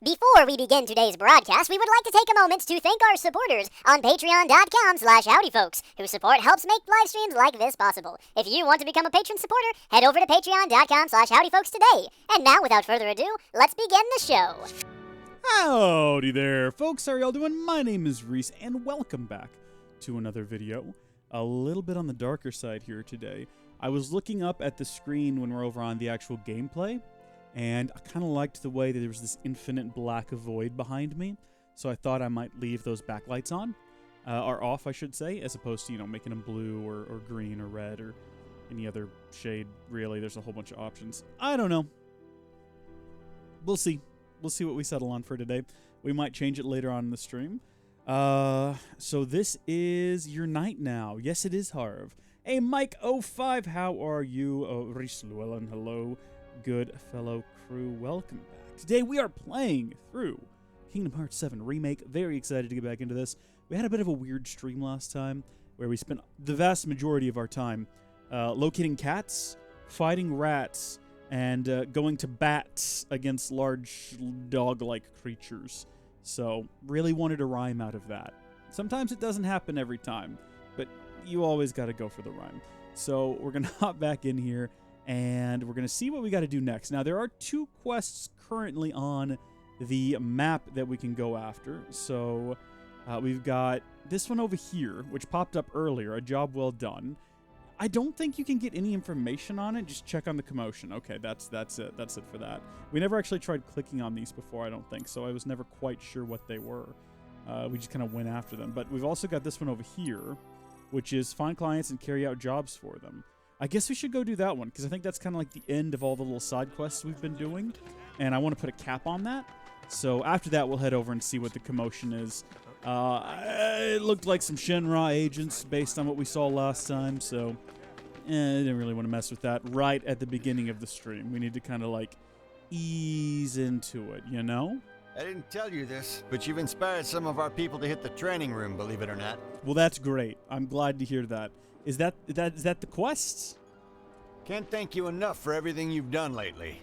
Before we begin today's broadcast, we would like to take a moment to thank our supporters on patreon.com/howdyfolks, whose support helps make live streams like this possible. If you want to become a patron supporter, head over to patreon.com/howdyfolks today. And now, without further ado, let's begin the show. Howdy there, folks. How are y'all doing? My name is Reese, and welcome back to another video. A little bit on the darker side here today. I was looking up at the screen when we're over on the actual gameplay, and I kind of liked the way that there was this infinite black void behind me, so I thought I might leave those backlights on, or off, I should say, as opposed to, making them blue or green or red or any other shade, really. There's a whole bunch of options. I don't know. We'll see. We'll see what we settle on for today. We might change it later on in the stream. So this is your night now. Yes, it is Harv. Hey, Mike05, how are you? Reese Llewellyn, hello. Good fellow crew, welcome back. Today we are playing through Kingdom Hearts 7 Remake. Very excited to get back into this. We had a bit of a weird stream last time where we spent the vast majority of our time locating cats, fighting rats, and going to bats against large dog-like creatures. So, really wanted a rhyme out of that. Sometimes it doesn't happen every time, but you always got to go for the rhyme. So, we're going to hop back in here, and we're going to see what we got to do next. Now, there are 2 quests currently on the map that we can go after. So, we've got this one over here, which popped up earlier, a job well done. I don't think you can get any information on it. Just check on the commotion. Okay, that's it. That's it for that. We never actually tried clicking on these before, I don't think, so I was never quite sure what they were. We just kind of went after them. But we've also got this one over here, which is find clients and carry out jobs for them. I guess we should go do that one, because I think that's kind of like the end of all the little side quests we've been doing, and I want to put a cap on that. So after that, we'll head over and see what the commotion is. It looked like some Shinra agents based on what we saw last time, so I didn't really want to mess with that right at the beginning of the stream. We need to kind of like ease into it, you know? I didn't tell you this, but you've inspired some of our people to hit the training room, believe it or not. Well, that's great. I'm glad to hear that. Is that the quests? Can't thank you enough for everything you've done lately.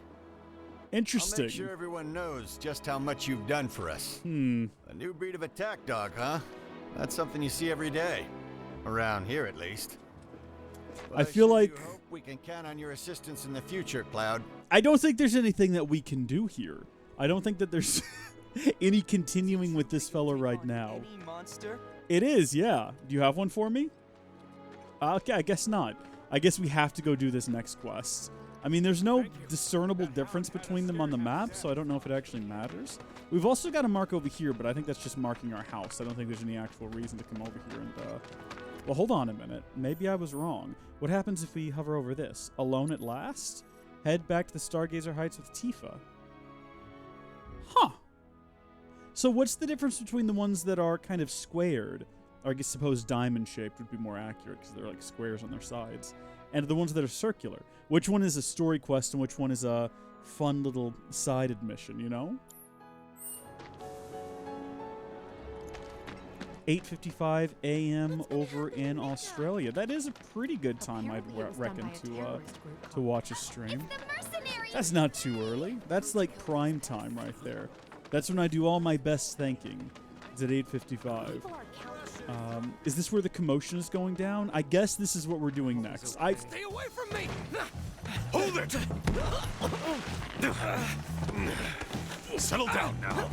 Interesting. I'll make sure everyone knows just how much you've done for us. A new breed of attack dog, huh? That's something you see every day. Around here, at least. Well, I feel like hope we can count on your assistance in the future, Cloud. I don't think there's anything that we can do here. I don't think that there's any continuing with this fella right now. It is, yeah. Do you have one for me? Okay, I guess not. I guess we have to go do this next quest. I mean, there's no discernible difference between them on the map, so I don't know if it actually matters. We've also got a mark over here, but I think that's just marking our house. I don't think there's any actual reason to come over here and, well, hold on a minute. Maybe I was wrong. What happens if we hover over this? Alone at last? Head back to the Stargazer Heights with Tifa. Huh. So what's the difference between the ones that are kind of squared? Or I guess suppose diamond-shaped would be more accurate because they're like squares on their sides. And the ones that are circular. Which one is a story quest and which one is a fun little side mission, you know? 8:55 a.m. over in Australia. That is a pretty good time, I'd reckon, to watch a stream. That's not too early. That's like prime time right there. That's when I do all my best thinking. It's at 8:55. Is this where the commotion is going down? I guess this is what we're doing next. Stay away from me! Hold it! Settle down now.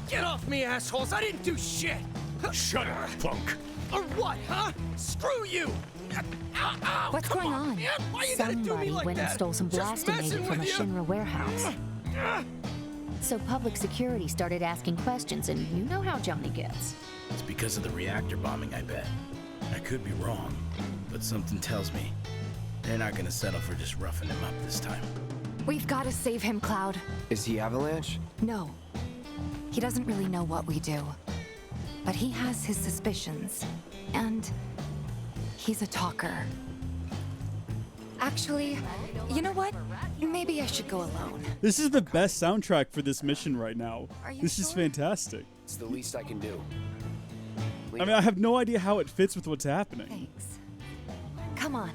Get off me, assholes! I didn't do shit! Shut up, punk! Or what, huh? Screw you! Ow, ow, What's going on? Man. Why you gotta do me Somebody like went and that? stole some Just blasting messing aid from a with you. Shinra warehouse. So public security started asking questions, and you know how Johnny gets. It's because of the reactor bombing, I bet. I could be wrong, but something tells me they're not gonna settle for just roughing him up this time. We've got to save him, Cloud. Is he Avalanche? No. He doesn't really know what we do. But he has his suspicions. And he's a talker. Actually, you know what? Maybe I should go alone. This is the best soundtrack for this mission right now. This is fantastic. It's the least I can do. I mean, I have no idea how it fits with what's happening. Thanks. Come on.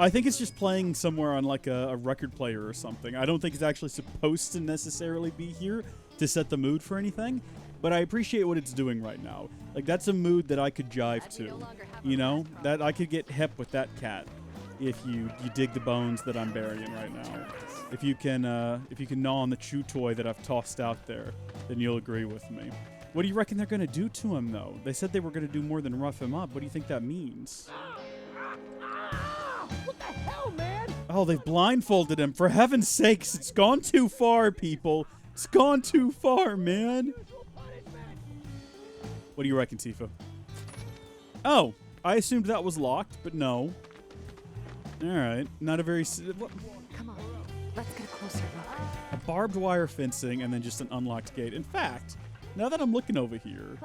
I think it's just playing somewhere on like a record player or something. I don't think it's actually supposed to necessarily be here to set the mood for anything, but I appreciate what it's doing right now. Like, that's a mood that I could jive to, you know? That I could get hip with that cat if you dig the bones that I'm burying right now. If you can gnaw on the chew toy that I've tossed out there, then you'll agree with me. What do you reckon they're going to do to him, though? They said they were going to do more than rough him up. What do you think that means? What the hell, man? Oh, they've blindfolded him. For heaven's sakes, it's gone too far, people. It's gone too far, man. What do you reckon, Tifa? Oh, I assumed that was locked, but no. All right, not a very... Come on, let's get a closer look. A barbed wire fencing and then just an unlocked gate. In fact, now that I'm looking over here...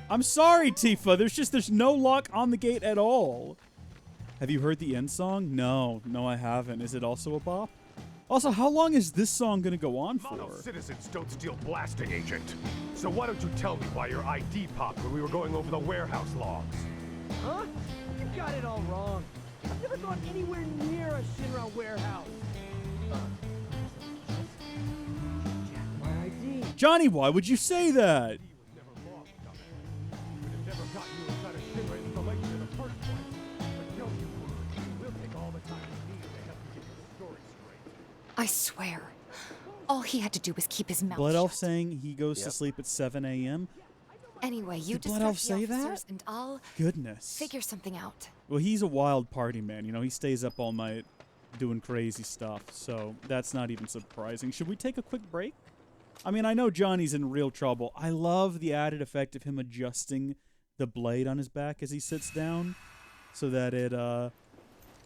I'm sorry, Tifa. There's no lock on the gate at all. Have you heard the end song? No, I haven't. Is it also a bop? Also, how long is this song going to go on for? Model citizens don't steal blasting, Agent. So why don't you tell me why your ID popped when we were going over the warehouse logs? Huh? You got it all wrong. I've never gone anywhere near a Shinra warehouse. My ID. Johnny, why would you say that? I swear, all he had to do was keep his mouth Blood Elf shut. saying he goes to sleep at 7 a.m.? Anyway, you Did Blood Elf distract the say that? officers and I'll Goodness. figure something out. Well, he's a wild party man. You know, he stays up all night doing crazy stuff, so that's not even surprising. Should we take a quick break? I mean, I know Johnny's in real trouble. I love the added effect of him adjusting the blade on his back as he sits down so that it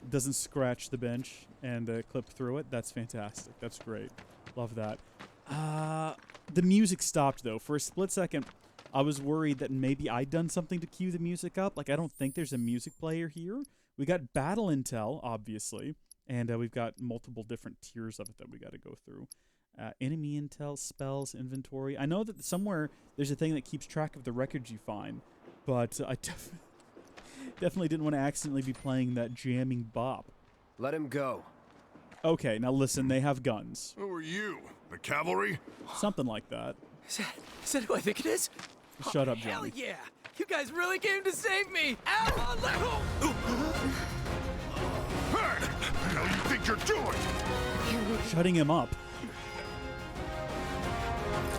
doesn't scratch the bench and clip through it. That's fantastic. That's great. Love that. The music stopped, though. For a split second, I was worried that maybe I'd done something to cue the music up. Like, I don't think there's a music player here. We got battle intel, obviously, and we've got multiple different tiers of it that we got to go through. Enemy intel, spells, inventory. I know that somewhere there's a thing that keeps track of the records you find, but I definitely didn't want to accidentally be playing that jamming bop. Let him go. Okay, now listen, they have guns. Who are you? The cavalry? Something like that. Is that who I think it is? Shut up, Hell Johnny. yeah! You guys really came to save me! Ow! Let Hey! What the hell you think you're doing? Shutting him up.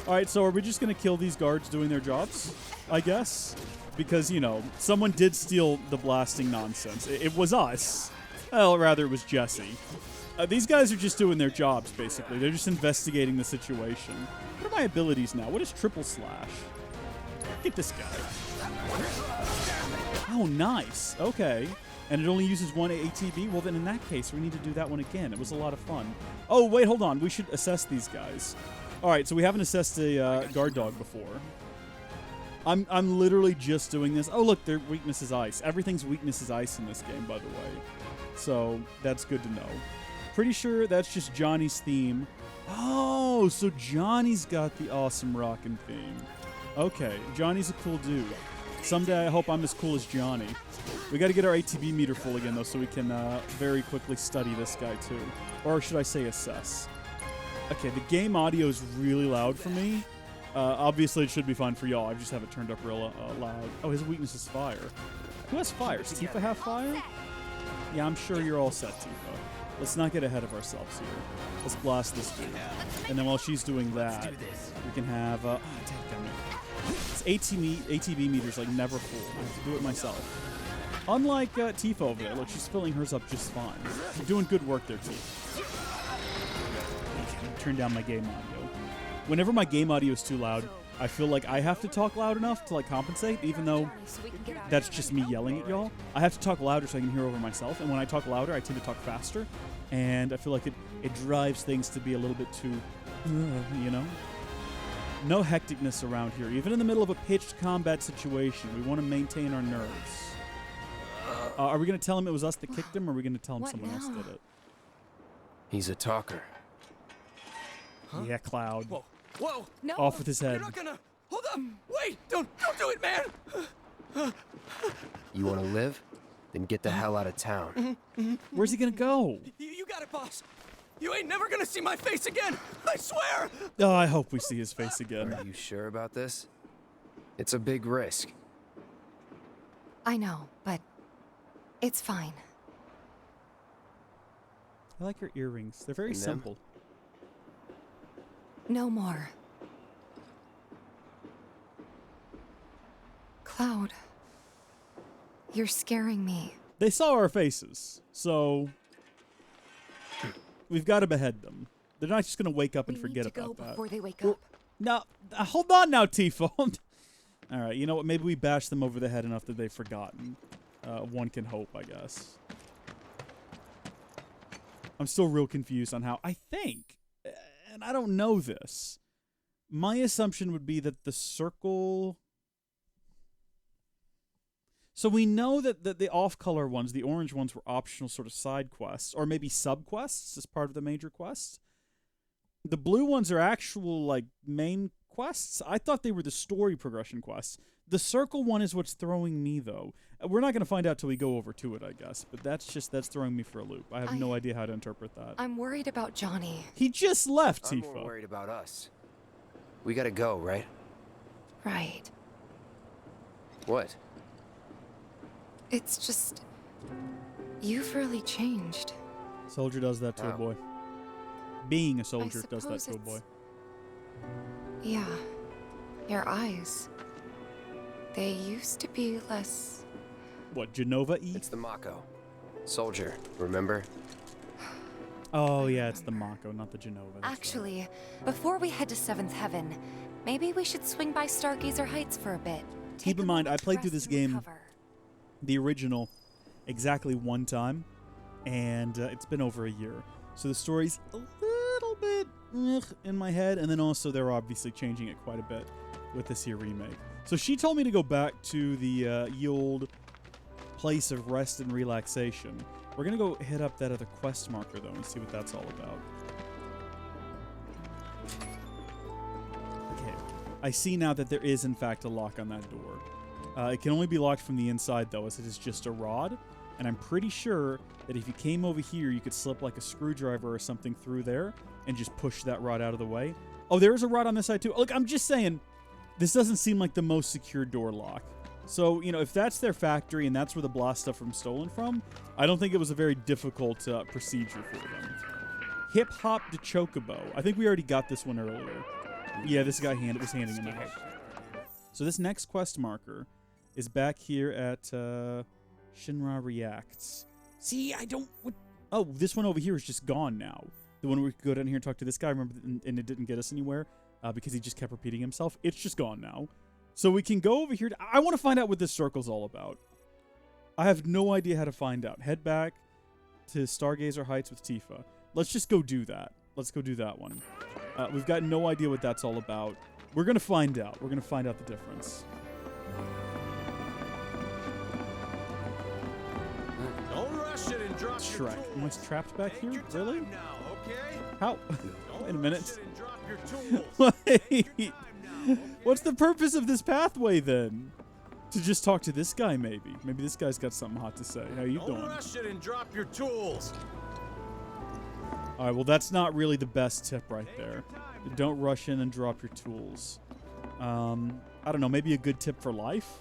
Alright, so are we just going to kill these guards doing their jobs? I guess? Because, you know, someone did steal the blasting nonsense. It was us. Well, rather, it was Jessie. These guys are just doing their jobs, basically. They're just investigating the situation. What are my abilities now? What is triple slash? Get this guy. Oh, nice. Okay. And it only uses one ATB? Well, then in that case, we need to do that one again. It was a lot of fun. Oh, wait, hold on. We should assess these guys. All right, so we haven't assessed a guard dog before. I'm literally just doing this. Oh, look, their weakness is ice. Everything's weakness is ice in this game, by the way. So that's good to know. Pretty sure that's just Johnny's theme. Oh, so Johnny's got the awesome rockin' theme. Okay, Johnny's a cool dude. Someday I hope I'm as cool as Johnny. We got to get our ATB meter full again, though, so we can very quickly study this guy, too. Or should I say assess? Okay, the game audio is really loud for me. Obviously, it should be fine for y'all. I just have it turned up real loud. Oh, his weakness is fire. Who has fire? Does Tifa have fire? Yeah, I'm sure you're all set, Tifa. Let's not get ahead of ourselves here. Let's blast this dude. And then while she's doing that, we can have... oh, damn it. This ATB meter's like never full. I have to do it myself. Unlike Tifa over there. Look, she's filling hers up just fine. You're doing good work there, Tifa. Turn down my game audio. Whenever my game audio is too loud, I feel like I have to talk loud enough to like compensate, even though that's just me yelling at y'all. I have to talk louder so I can hear over myself, and when I talk louder, I tend to talk faster, and I feel like it drives things to be a little bit too, you know? No hecticness around here. Even in the middle of a pitched combat situation, we want to maintain our nerves. Are we going to tell him it was us that kicked him, or are we going to tell him someone else did it? He's a talker. Huh? Yeah, Cloud. Whoa. Whoa. No. Off with his head. You're not gonna... Hold up. Wait. Don't do it, man. You want to live? then get the hell out of town. Where's he gonna go? You got it, boss. You ain't never gonna see my face again. I swear. Oh, I hope we see his face again. Are you sure about this? It's a big risk. I know, but it's fine. I like your earrings. They're very And them? simple. No more. Cloud, you're scaring me. They saw our faces, so we've got to behead them. They're not just going to wake up and forget need to about go that. before they wake Well, up. now, hold on now, Tifa. All right, you know what? Maybe we bash them over the head enough that they've forgotten. One can hope, I guess. I'm still real confused on how. I think, and I don't know this, my assumption would be that the circle... So we know that the off-color ones, the orange ones, were optional sort of side quests, or maybe sub-quests as part of the major quest. The blue ones are actual, like, main quests. I thought they were the story progression quests. The circle one is what's throwing me, though. We're not going to find out till we go over to it, I guess. But that's throwing me for a loop. I have no idea how to interpret that. I'm worried about Johnny. He just left, I'm Tifa. more worried about us. We gotta go, right? Right. What? It's just... You've really changed. Soldier does that to a How? boy. Being a soldier does that suppose to a boy. Yeah. Your eyes. They used to be less... What, Genova-y? It's the Mako. Soldier, remember? Oh, yeah, it's the Mako, not the Genova. That's right. Actually, before we head to 7th Heaven, maybe we should swing by Stargazer Heights for a bit. Keep in mind, I played through this game, the original, exactly one time, and it's been over a year. So the story's a little bit in my head, and then also they're obviously changing it quite a bit with this here remake. So she told me to go back to the ye old place of rest and relaxation. We're going to go hit up that other quest marker, though, and see what that's all about. Okay. I see now that there is, in fact, a lock on that door. It can only be locked from the inside, though, as it is just a rod. And I'm pretty sure that if you came over here, you could slip like a screwdriver or something through there and just push that rod out of the way. Oh, there's a rod on this side, too. Look, I'm just saying, this doesn't seem like the most secure door lock. So, you know, if that's their factory and that's where the blast stuff was stolen from, I don't think it was a very difficult procedure for them. Hip Hop to Chocobo. I think we already got this one earlier. Yeah, this guy was handing him out. So this next quest marker is back here at Shinra Reacts. See, I don't... Oh, this one over here is just gone now. The one where we could go down here and talk to this guy, remember, and it didn't get us anywhere because he just kept repeating himself. It's just gone now. So we can go over here. I want to find out what this circle's all about. I have no idea how to find out. Head back to Stargazer Heights with Tifa. Let's just go do that. Let's go do that one. We've got no idea what that's all about. We're going to find out. We're going to find out the difference. Don't rush it and drop your Shrek. tools. Am I trapped back Take here? your Really? time now, okay? How? Don't Wait a rush minute. it and drop your tools. Wait. What's the purpose of this pathway then? To just talk to this guy, maybe. Maybe this guy's got something hot to say. How you doing? Don't rush it and drop your tools. All right, well, that's not really the best tip right there. Don't rush in and drop your tools. I don't know, maybe a good tip for life?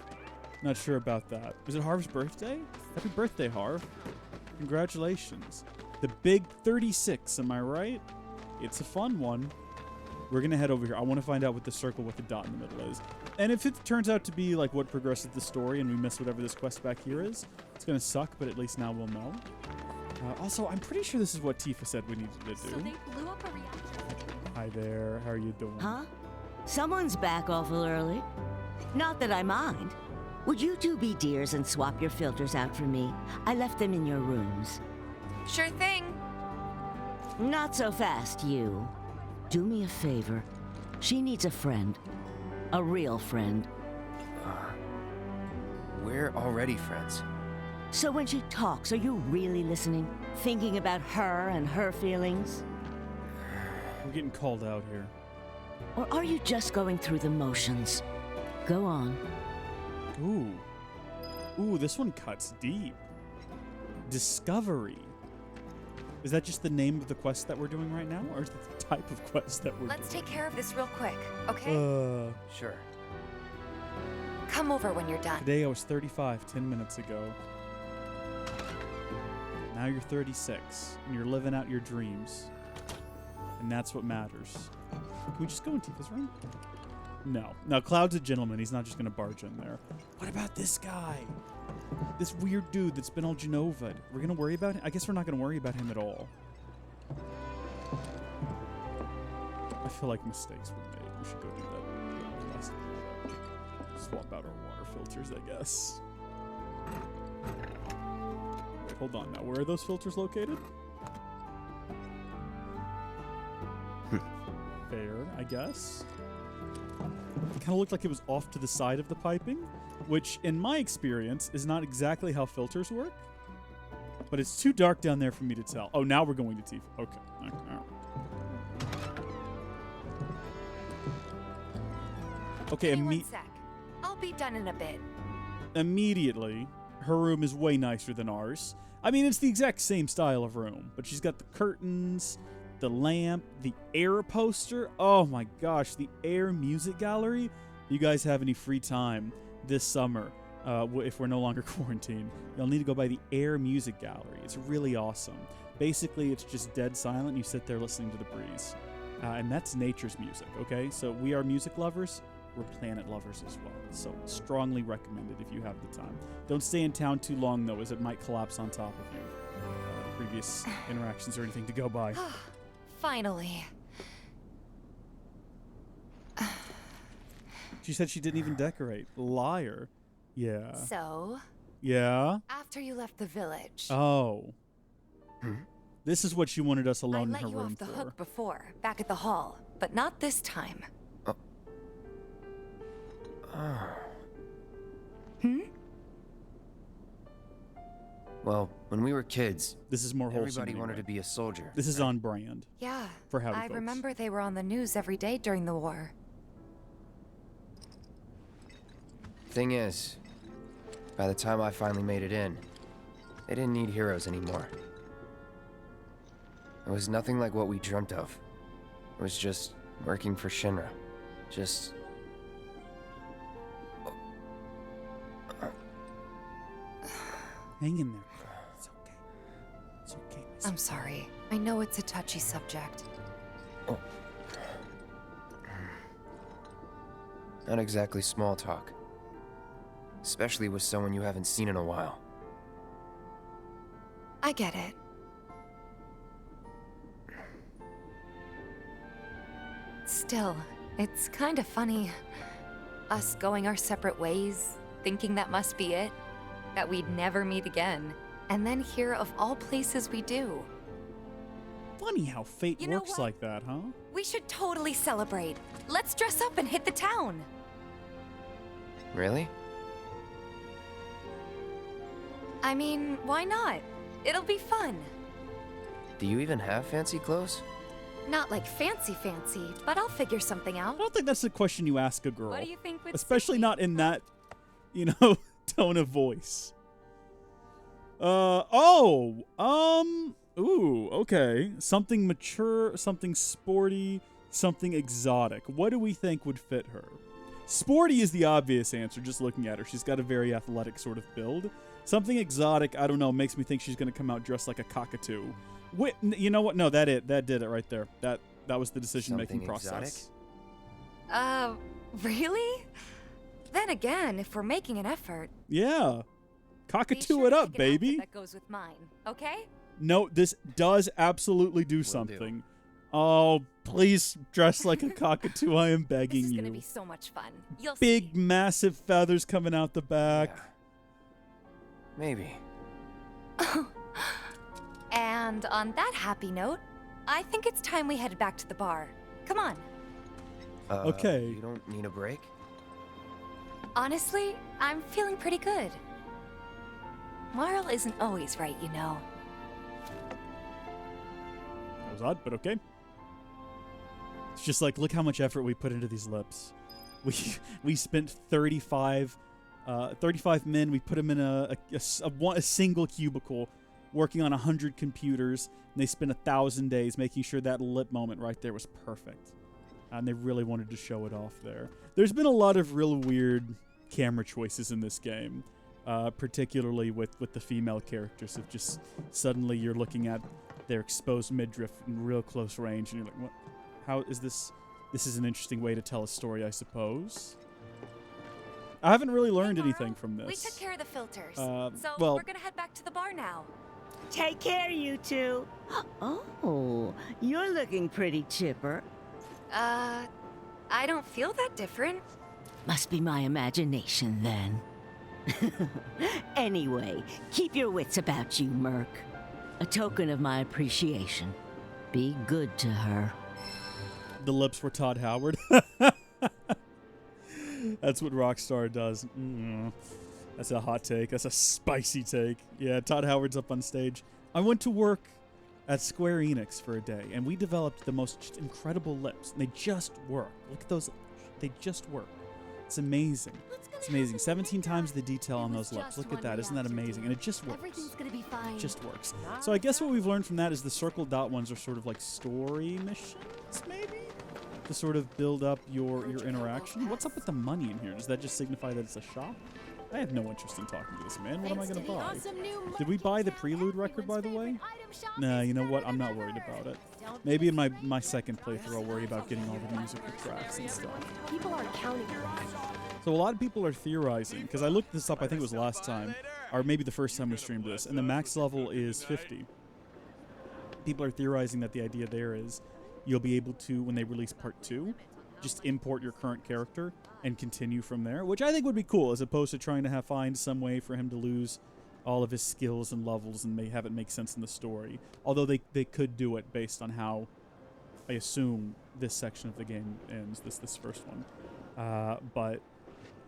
Not sure about that. Was it Harv's birthday? Happy birthday, Harv. Congratulations. The big 36, am I right? It's a fun one. We're going to head over here. I want to find out what the circle with the dot in the middle is. And if it turns out to be like what progresses the story and we miss whatever this quest back here is, it's going to suck, but at least now we'll know. Also, I'm pretty sure this is what Tifa said we needed to do. So they blew up a reactor. Hi there. How are you doing? Huh? Someone's back awful early. Not that I mind. Would you two be dears and swap your filters out for me? I left them in your rooms. Sure thing. Not so fast, you. Do me a favor. She needs a friend. A real friend. We're already friends. So when she talks, are you really listening? Thinking about her and her feelings? We're getting called out here. Or are you just going through the motions? Go on. Ooh. Ooh, this one cuts deep. Discovery. Is that just the name of the quest that we're doing right now? Or is it the type of quest that we're doing? Let's take care of this real quick, okay? Sure. Come over when you're done. Today I was 35, 10 minutes ago. Now you're 36, and you're living out your dreams. And that's what matters. Can we just go in Tifa's room? No. No, Cloud's a gentleman. He's not just going to barge in there. What about this guy? This weird dude that's been all Genova'd. We're going to worry about him? I guess we're not going to worry about him at all. I feel like mistakes were made. We should go do that. Swap out our water filters, I guess. Wait, hold on now. Where are those filters located? Fair, I guess. It kind of looked like it was off to the side of the piping, which, in my experience, is not exactly how filters work. But it's too dark down there for me to tell. Oh, now we're going to Tifa. Okay. All right. Okay, Give me 1 sec. I'll be done in a bit. Immediately, her room is way nicer than ours. I mean, it's the exact same style of room, but she's got the curtains, the lamp, the Air poster. Oh my gosh, the Air music gallery. You guys have any free time this summer, if we're no longer quarantined, you'll need to go by the Air music gallery. It's really awesome. Basically, it's just dead silent. You sit there listening to the breeze. And that's nature's music, okay? So we are music lovers. We're planet lovers as well. So strongly recommended if you have the time. Don't stay in town too long, though, as it might collapse on top of you. Previous interactions or anything to go by. Finally. She said she didn't even decorate. Liar. Yeah. So? Yeah? After you left the village. Oh. This is what she wanted us alone in her I let you room off the for. hook before, back at the hall, but not this time. Well, when we were kids, this is more wholesome. Everybody wanted to be a soldier. This is on brand. Yeah. For Howdy I folks. remember they were on the news every day during the war. Thing is, by the time I finally made it in, they didn't need heroes anymore. It was nothing like what we dreamt of. It was just working for Shinra. Just... Hang in there. It's okay. It's okay. I'm sorry. I know it's a touchy subject. Not exactly small talk. Especially with someone you haven't seen in a while. I get it. Still, it's kind of funny. Us going our separate ways, thinking that must be it. That we'd never meet again. And then here, of all places, we do. Funny how fate works like that, huh? We should totally celebrate. Let's dress up and hit the town. Really? I mean, why not? It'll be fun. Do you even have fancy clothes? Not like fancy, but I'll figure something out. I don't think that's the question you ask a girl. What do you think would Especially not in that, tone of voice. Ooh, okay. Something mature, something sporty, something exotic. What do we think would fit her? Sporty is the obvious answer, just looking at her. She's got a very athletic sort of build. Something exotic, I don't know, makes me think she's going to come out dressed like a cockatoo. Wait, you know what? No, that did it right there. That was the decision-making process. Exotic? Really? Then again, if we're making an effort... Yeah. Cockatoo it up, baby. That goes with mine, okay? No, this does absolutely do something. Oh, please dress like a cockatoo. I am begging This is you. gonna be so much fun. You'll Big, massive feathers coming out the back. Yeah. Maybe. And on that happy note, I think it's time we headed back to the bar. Come on. Okay. You don't need a break? Honestly, I'm feeling pretty good. Marl isn't always right, you know. That was odd, but okay. It's just like, look how much effort we put into these lips. We spent 35 men. We put them in a single cubicle working on 100 computers, and they spent 1,000 days making sure that lip moment right there was perfect. And they really wanted to show it off there. There's been a lot of real weird camera choices in this game, particularly with the female characters. Of just suddenly you're looking at their exposed midriff in real close range, and you're like, what? How is this? This is an interesting way to tell a story, I suppose. I haven't really learned anything from this. We took care of the filters, well, we're gonna head back to the bar now. Take care, you two. Oh, you're looking pretty chipper. I don't feel that different. Must be my imagination, then. Anyway, keep your wits about you, Merc. A token of my appreciation. Be good to her. The lips were Todd Howard. That's what Rockstar does. That's a hot take. That's a spicy take. Yeah, Todd Howard's up on stage. I went to work at Square Enix for a day, and we developed the most incredible lips. And they just work. Look at those. They just work. It's amazing. It's amazing. 17 times the detail on those lips. Look at that. Isn't that amazing? And it just works. Everything's gonna be fine. It just works. So I guess what we've learned from that is the circle dot ones are sort of like story missions, maybe? To sort of build up your interaction. What's up with the money in here? Does that just signify that it's a shop? I have no interest in talking to this man. What am I going to buy? Did we buy the Prelude record, by the way? Nah, you know what? I'm not worried about it. Maybe in my second playthrough, I'll worry about getting all the musical tracks and stuff. People are counting on us. So a lot of people are theorizing, because I looked this up, I think it was last time, or maybe the first time we streamed this, and the max level is 50. People are theorizing that the idea there is you'll be able to, when they release part 2, just import your current character and continue from there, which I think would be cool, as opposed to trying to find some way for him to lose all of his skills and levels and have it make sense in the story. Although they could do it based on how, I assume, this section of the game ends, this first one. But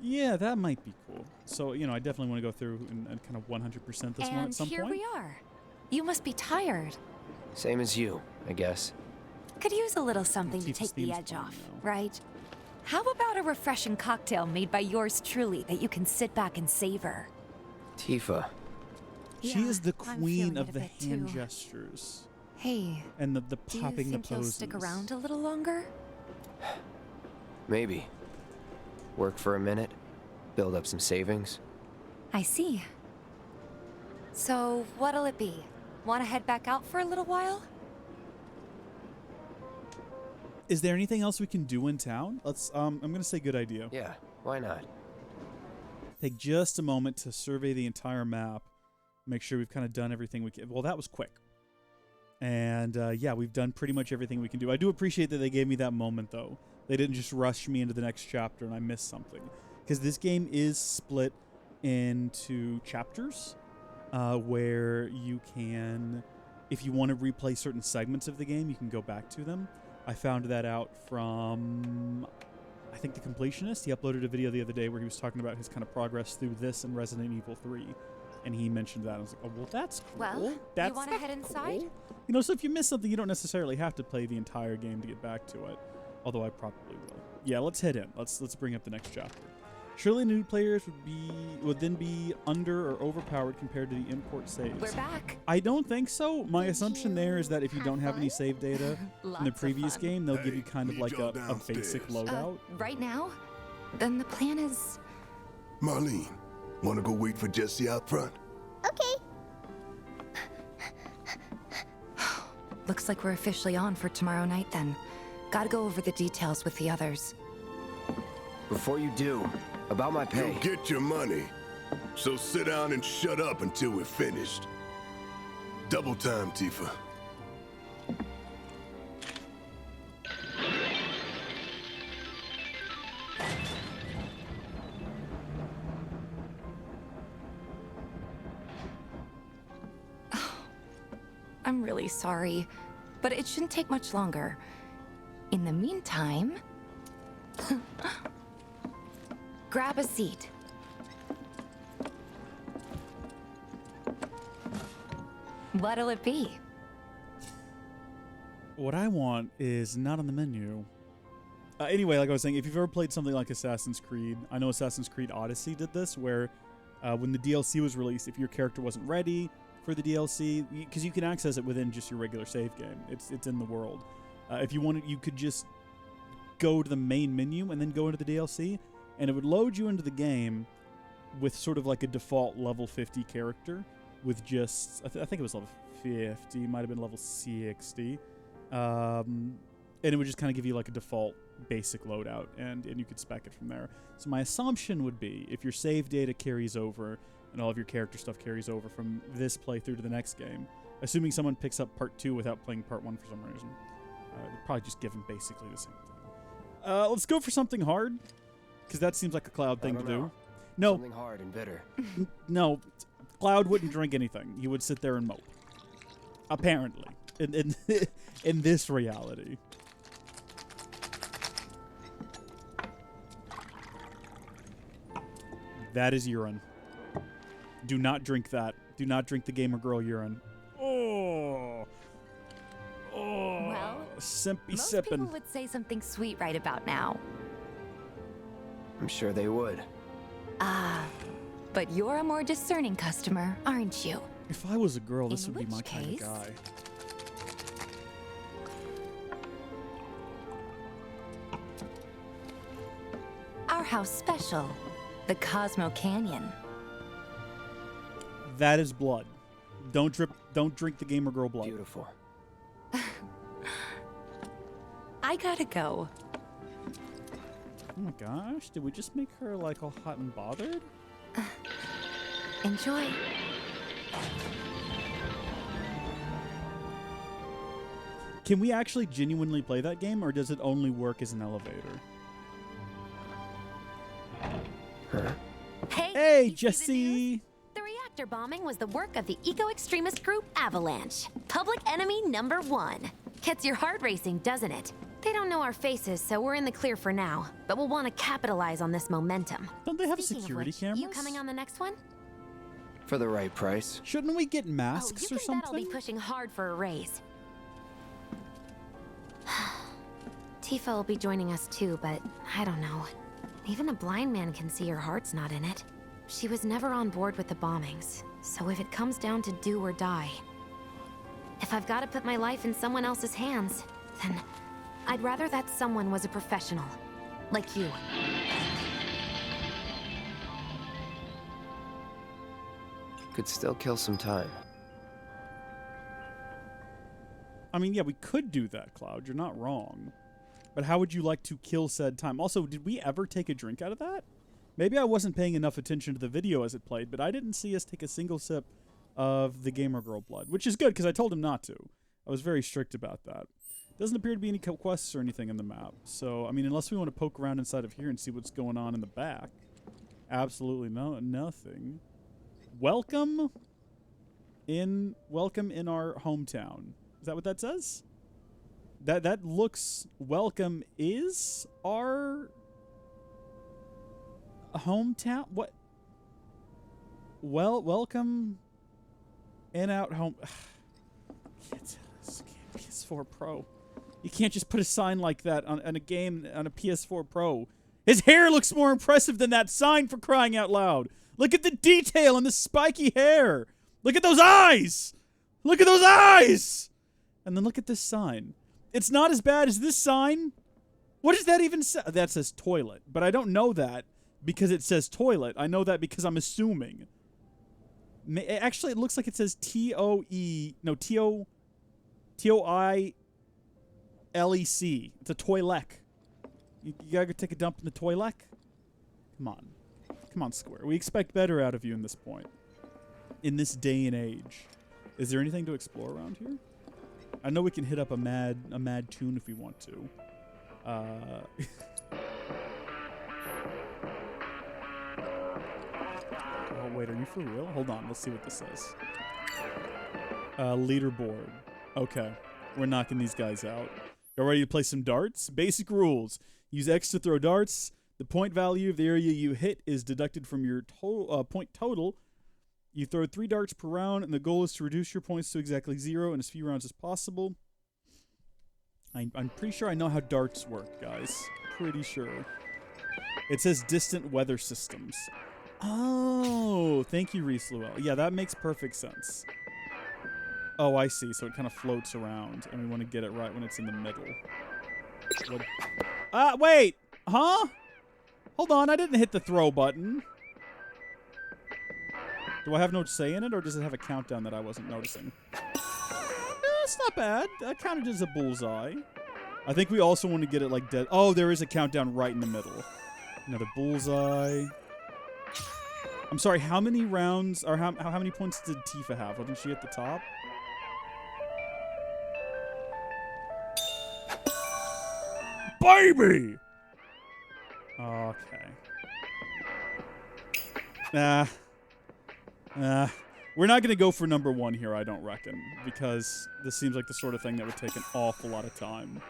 yeah, that might be cool. So, you know, I definitely want to go through and kind of 100% this one at some point. And here we are. You must be tired. Same as you, I guess. Could use a little something to take the edge off, right? How about a refreshing cocktail made by yours truly that you can sit back and savor? Tifa. She is the queen of the hand gestures. Hey, and the popping the poses. Do you think you'll stick around a little longer? Maybe. Work for a minute, build up some savings. I see. So, what'll it be? Want to head back out for a little while? Is there anything else we can do in town? Let's, I'm going to say good idea. Yeah, why not? Take just a moment to survey the entire map. Make sure we've kind of done everything we can. Well, that was quick. And, yeah, we've done pretty much everything we can do. I do appreciate that they gave me that moment, though. They didn't just rush me into the next chapter and I missed something. Because this game is split into chapters where you can, if you want to replay certain segments of the game, you can go back to them. I found that out from, I think, The Completionist. He uploaded a video the other day where he was talking about his kind of progress through this and Resident Evil 3. And he mentioned that. I was like, oh, well, that's cool. Well, that's you want to head inside? Cool. You know, so if you miss something, you don't necessarily have to play the entire game to get back to it. Although I probably will. Yeah, let's head in. Let's bring up the next chapter. Surely new players would then be under or overpowered compared to the import saves. We're back. I don't think so. My assumption there is that if you don't have any save data from the previous game, they'll give you kind of like a basic loadout. Right now? Then the plan is... Marlene, wanna go wait for Jessie out front? Okay. Looks like we're officially on for tomorrow night then. Gotta go over the details with the others. Before you do, about my pay. You'll get your money. So sit down and shut up until we're finished. Double time, Tifa. I'm really sorry, but it shouldn't take much longer. In the meantime... grab a seat. What'll it be? What I want is not on the menu. Anyway, like I was saying, if you've ever played something like Assassin's Creed, I know Assassin's Creed Odyssey did this, where when the DLC was released, if your character wasn't ready for the DLC, because you can access it within just your regular save game. It's in the world. If you wanted, you could just go to the main menu and then go into the DLC, and it would load you into the game with sort of like a default level 50 character with just, I think it was level 50, might have been level 60. And it would just kind of give you like a default basic loadout, and you could spec it from there. So my assumption would be, if your save data carries over and all of your character stuff carries over from this playthrough to the next game, assuming someone picks up part 2 without playing part 1 for some reason, they'll probably just give them basically the same thing. Let's go for something hard, because that seems like a Cloud thing to do. No. Something hard and bitter. No, Cloud wouldn't drink anything. He would sit there and mope. Apparently. In this reality. That is urine. Do not drink that. Do not drink the gamer girl urine. Oh. Oh. Well, Simpy most sippin'. people would say something sweet right about now. I'm sure they would. Ah, but you're a more discerning customer, aren't you? If I was a girl, this In would be my which kind of case- guy. Our house special, the Cosmo Canyon. That is blood. Don't drink the gamer girl blood. Beautiful. I gotta go. Oh my gosh, did we just make her like all hot and bothered? Enjoy. Can we actually genuinely play that game, or does it only work as an elevator? Hey, Jessie! The reactor bombing was the work of the eco-extremist group Avalanche. Public enemy #1. Gets your heart racing, doesn't it? They don't know our faces, so we're in the clear for now. But we'll want to capitalize on this momentum. Don't they have Speaking of security which, cameras? You coming on the next one? For the right price. Shouldn't we get masks you or can bet I'll be something? pushing hard for a raise. Tifa will be joining us too, but I don't know. Even a blind man can see her heart's not in it. She was never on board with the bombings, so if it comes down to do or die, if I've got to put my life in someone else's hands, then I'd rather that someone was a professional, like you. Could still kill some time. I mean, yeah, we could do that, Cloud. You're not wrong. But how would you like to kill said time? Also, did we ever take a drink out of that? Maybe I wasn't paying enough attention to the video as it played, but I didn't see us take a single sip of the gamer girl blood, which is good because I told him not to. I was very strict about that. Doesn't appear to be any quests or anything in the map. So, I mean, unless we want to poke around inside of here and see what's going on in the back. Absolutely nothing. Welcome in our hometown. Is that what that says? That looks welcome is our hometown. What? Well, welcome in out home. Can't tell this game. PS4 Pro. You can't just put a sign like that on a game on a PS4 Pro. His hair looks more impressive than that sign, for crying out loud. Look at the detail in the spiky hair. Look at those eyes. Look at those eyes. And then look at this sign. It's not as bad as this sign. What does that even say? That says toilet. But I don't know that because it says toilet. I know that because I'm assuming. Actually, it looks like it says T-O-I-L-E-C. It's a toilec. You gotta go take a dump in the toilec? Come on. Come on, Square. We expect better out of you in this point. In this day and age. Is there anything to explore around here? I know we can hit up a mad tune if we want to. Oh, wait, are you for real? Hold on, let's see what this says. Leaderboard. Okay, we're knocking these guys out. Y'all ready to play some darts? Basic rules. Use X to throw darts. The point value of the area you hit is deducted from your point total. You throw 3 darts per round, and the goal is to reduce your points to exactly 0 in as few rounds as possible. I'm pretty sure I know how darts work, guys. Pretty sure. It says distant weather systems. Oh, thank you, Reese Llewell. Yeah, that makes perfect sense. Oh, I see. So it kind of floats around, and we want to get it right when it's in the middle. Wait! Huh? Hold on, I didn't hit the throw button. Do I have no say in it, or does it have a countdown that I wasn't noticing? It's not bad. That counted as a bullseye. I think we also want to get it like dead. Oh, there is a countdown right in the middle. Another bullseye. I'm sorry, how many rounds, or how many points did Tifa have? Wasn't she at the top? Baby! Okay. We're not going to go for number 1 here, I don't reckon, because this seems like the sort of thing that would take an awful lot of time.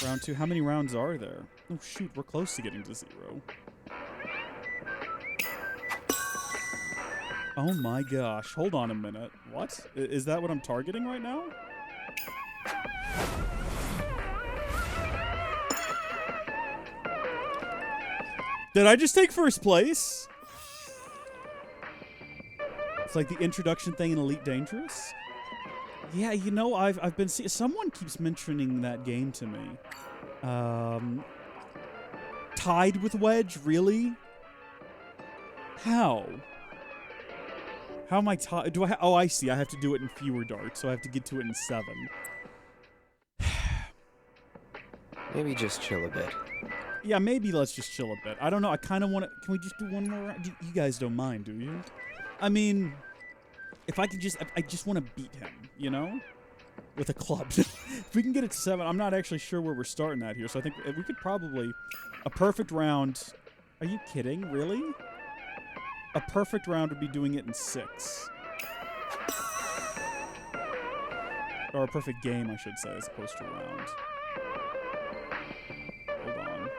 Round 2. How many rounds are there? Oh, shoot. We're close to getting to 0. Oh, my gosh. Hold on a minute. What? Is that what I'm targeting right now? Did I just take first place? It's like the introduction thing in Elite Dangerous. Yeah, you know, I've been seeing... Someone keeps mentioning that game to me. Tied with Wedge? Really? How? How am I tied? Do I... Oh, I see. I have to do it in fewer darts, so I have to get to it in 7. Maybe just chill a bit. Yeah, maybe let's just chill a bit. I don't know. I kind of want to... Can we just do one more round? You guys don't mind, do you? I mean, if I could just... I just want to beat him, you know? With a club. If we can get it to 7, I'm not actually sure where we're starting at here, so I think we could probably... A perfect round... Are you kidding? Really? A perfect round would be doing it in 6. Or a perfect game, I should say, as opposed to a round. Hold on.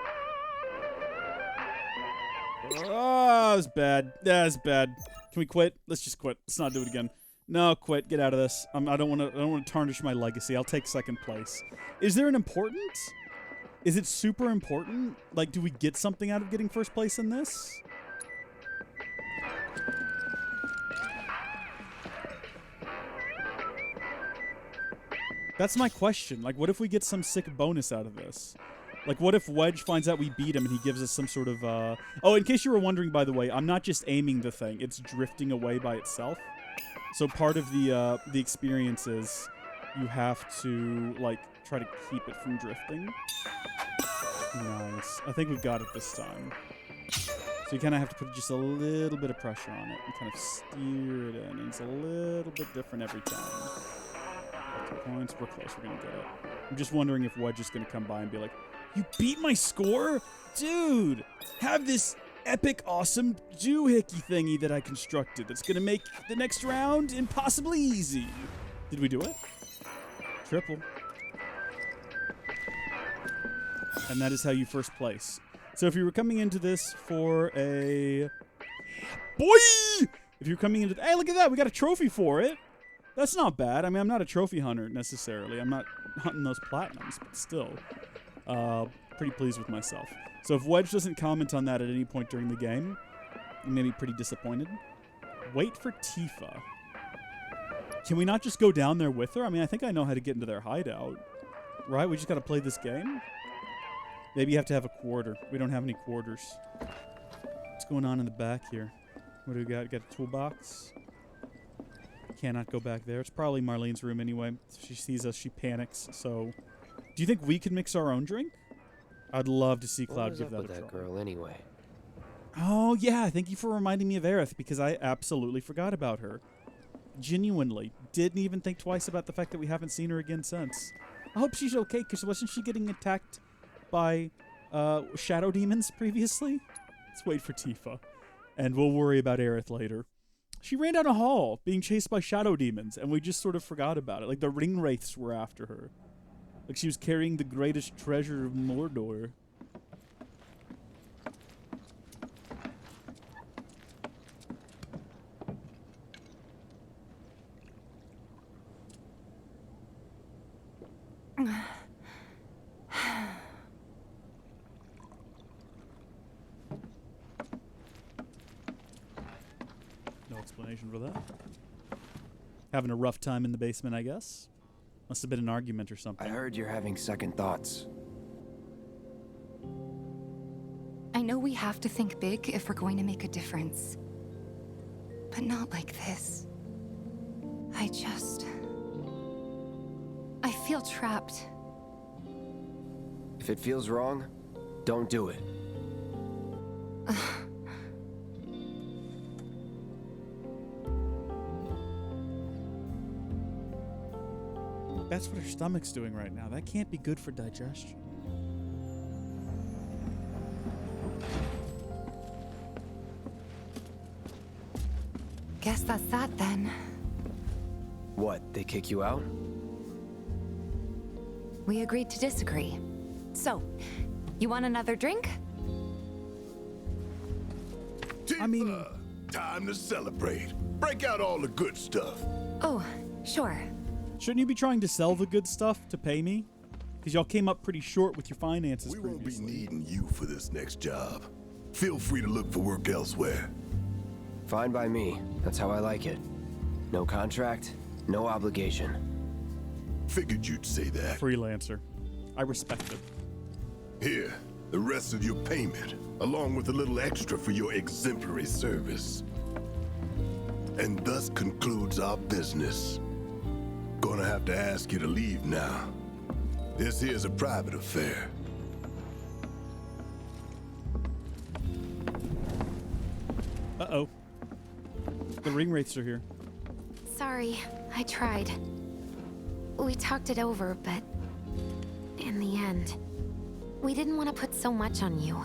Oh, that's bad. That's bad. Can we quit? Let's just quit. Let's not do it again. No, quit. Get out of this. I don't want to tarnish my legacy. I'll take 2nd place. Is there an importance? Is it super important? Like, do we get something out of getting 1st place in this? That's my question. Like, what if we get some sick bonus out of this? Like, what if Wedge finds out we beat him and he gives us some sort of, Oh, in case you were wondering, by the way, I'm not just aiming the thing. It's drifting away by itself. So part of the experience is you have to, like, try to keep it from drifting. Nice. I think we've got it this time. So you kind of have to put just a little bit of pressure on it and kind of steer it in. And it's a little bit different every time. 2 points. We're close. We're going to get it. I'm just wondering if Wedge is going to come by and be like, you beat my score? Dude, have this epic, awesome doohickey thingy that I constructed that's going to make the next round impossibly easy. Did we do it? Triple. And that is how you 1st place. So if you were coming into this for a... Boy! If you're coming into... Hey, look at that. We got a trophy for it. That's not bad. I mean, I'm not a trophy hunter necessarily. I'm not hunting those platinums, but still. Pretty pleased with myself. So if Wedge doesn't comment on that at any point during the game, I'm going to be pretty disappointed. Wait for Tifa. Can we not just go down there with her? I mean, I think I know how to get into their hideout. Right? We just got to play this game? Maybe you have to have a quarter. We don't have any quarters. What's going on in the back here? What do we got? Got a toolbox? Cannot go back there. It's probably Marlene's room anyway. If she sees us, she panics. So, do you think we could mix our own drink? I'd love to see Cloud give that a try. That girl anyway? Oh yeah, thank you for reminding me of Aerith because I absolutely forgot about her. Genuinely, didn't even think twice about the fact that we haven't seen her again since. I hope she's okay because wasn't she getting attacked by shadow demons previously? Let's wait for Tifa, and we'll worry about Aerith later. She ran down a hall being chased by shadow demons, and we just sort of forgot about it. Like, the ring wraiths were after her. Like, she was carrying the greatest treasure of Mordor. No explanation for that. Having a rough time in the basement, I guess. Must have been an argument or something. I heard you're having second thoughts. I know we have to think big if we're going to make a difference. But not like this. I feel trapped. If it feels wrong, don't do it. That's what her stomach's doing right now. That can't be good for digestion. Guess that's that then. What, they kick you out? We agreed to disagree. So, you want another drink? I mean, time to celebrate. Break out all the good stuff. Oh, sure. Shouldn't you be trying to sell the good stuff to pay me? Because y'all came up pretty short with your finances We won't be previously. needing you for this next job. Feel free to look for work elsewhere. Fine by me. That's how I like it. No contract, no obligation. Figured you'd say that. Freelancer. I respect it. Here, the rest of your payment, along with a little extra for your exemplary service. And thus concludes our business. Gonna have to ask you to leave now. This here's a private affair. Uh-oh. The ring wraiths are here. Sorry, I tried. We talked it over, but in the end, we didn't want to put so much on you.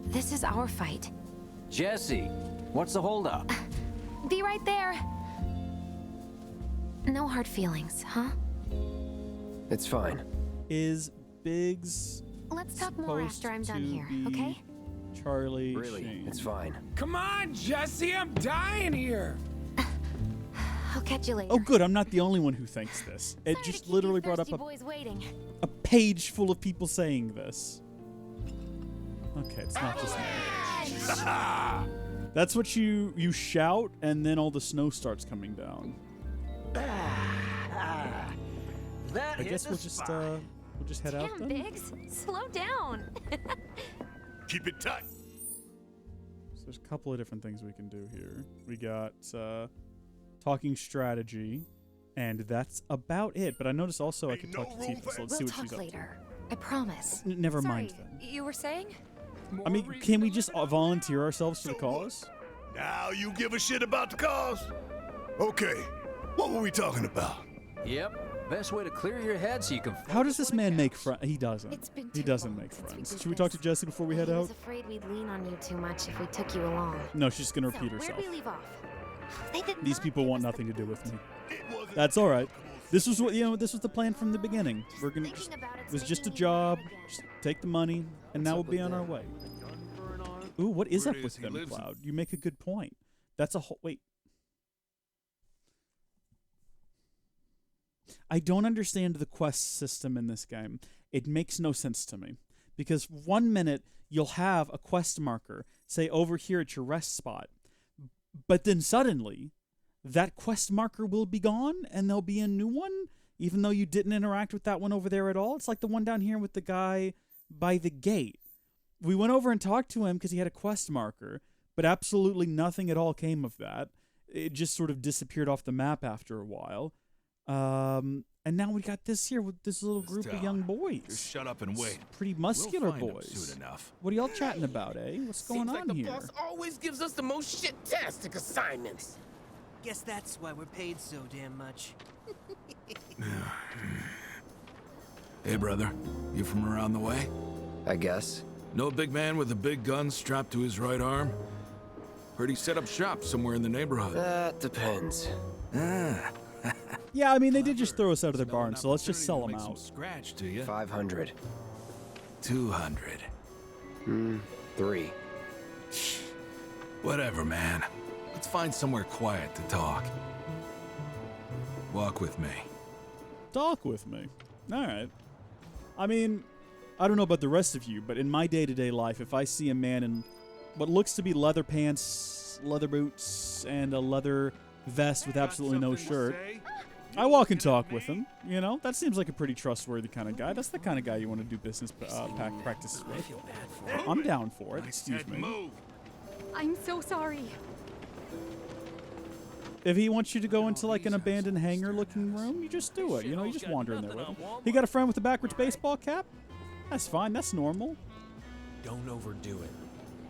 This is our fight. Jessie, what's the holdup? Be right there. No hard feelings, huh? It's fine. Is Biggs Let's talk more after I'm done here, be okay? Charlie Really, Shane? it's fine. Come on, Jessie, I'm dying here. I'll catch you later. Oh, good. I'm not the only one who thinks this. It Sorry to just keep literally you brought up thirsty boys waiting. a page full of people saying this. Okay, it's not just me. That's what you shout, and then all the snow starts coming down. I guess we'll just head out Damn, then. Biggs, slow down. Keep it tight. So there's a couple of different things we can do here. We got talking strategy, and that's about it. But I noticed also I could talk to Tifa, so let's see We'll what she's talk up later. I promise. to. Never Sorry, mind then. You were saying? I mean, can we just volunteer ourselves for the cause? Now you give a shit about the cause? Okay, what were we talking about? Yep. Best way to clear your head so you can. How does this man make friends? He doesn't. It's been He too doesn't long make since we friends. did Should we talk to this. Jesse before we head I out? was afraid we'd lean on you too much if we took you along. No, she's just gonna So, repeat where'd herself. we leave off? They did These not people give want us nothing to the do with me. details. That's all right. This was what this was the plan from the beginning. We're gonna Thinking about it it's was just a making me job. mad again. Just take the money, and now we'll be on our way. Ooh, what is up with them, Cloud? You make a good point. That's a whole wait. I don't understand the quest system in this game. It makes no sense to me. Because 1 minute you'll have a quest marker say over here at your rest spot, but then suddenly that quest marker will be gone and there'll be a new one, even though you didn't interact with that one over there at all. It's like the one down here with the guy by the gate. We went over and talked to him because he had a quest marker, but absolutely nothing at all came of that. It just sort of disappeared off the map after a while. And now we got this here with this little group of young boys. Just shut up and wait. Pretty muscular We'll find 'em boys. soon enough. What are y'all chatting about, eh? What's going Seems like on the here? boss always gives us the most shit-tastic assignments. Guess that's why we're paid so damn much. Hey, brother. You from around the way? I guess. Know a big man with a big gun strapped to his right arm? Heard he set up shop somewhere in the neighborhood. That depends. Ah. Yeah, I mean, they did just throw us out of their barn, so let's just sell them out. Scratch to you. 500. 200. 3. Whatever, man. Let's find somewhere quiet to talk. Walk with me. Talk with me. All right. I mean, I don't know about the rest of you, but in my day-to-day life, if I see a man in what looks to be leather pants, leather boots, and a leather vest with absolutely no shirt. I walk and talk with him. You know, that seems like a pretty trustworthy kind of guy. That's the kind of guy you want to do business practices with. I'm down for it. Excuse me. I'm so sorry. If he wants you to go into like an abandoned hangar-looking room, you just do it. You know, you just wander in there with him. He got a friend with a backwards baseball cap? That's fine. That's normal. Don't overdo it.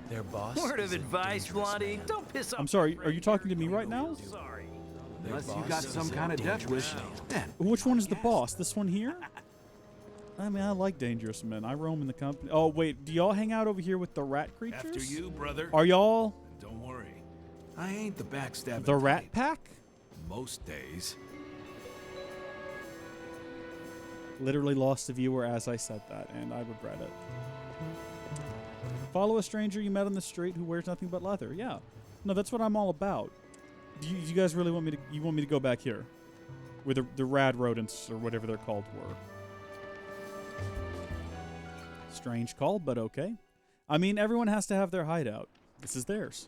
Their boss. Word of advice, Blondie. Don't piss off. I'm sorry. Are you talking to me right now? Sorry. Unless you got some kind of death wish. Which one is the boss? This one here? I mean, I like dangerous men. I roam in the company. Oh, wait. Do y'all hang out over here with the rat creatures? After you, brother. Are y'all... Don't worry. I ain't the backstabbing. The rat pack? Most days. Literally lost a viewer as I said that, and I regret it. Follow a stranger you met on the street who wears nothing but leather. Yeah. No, that's what I'm all about. Do you guys really want me to... You want me to go back here? Where the rad rodents, or whatever they're called, were. Strange call, but okay. I mean, everyone has to have their hideout. This is theirs.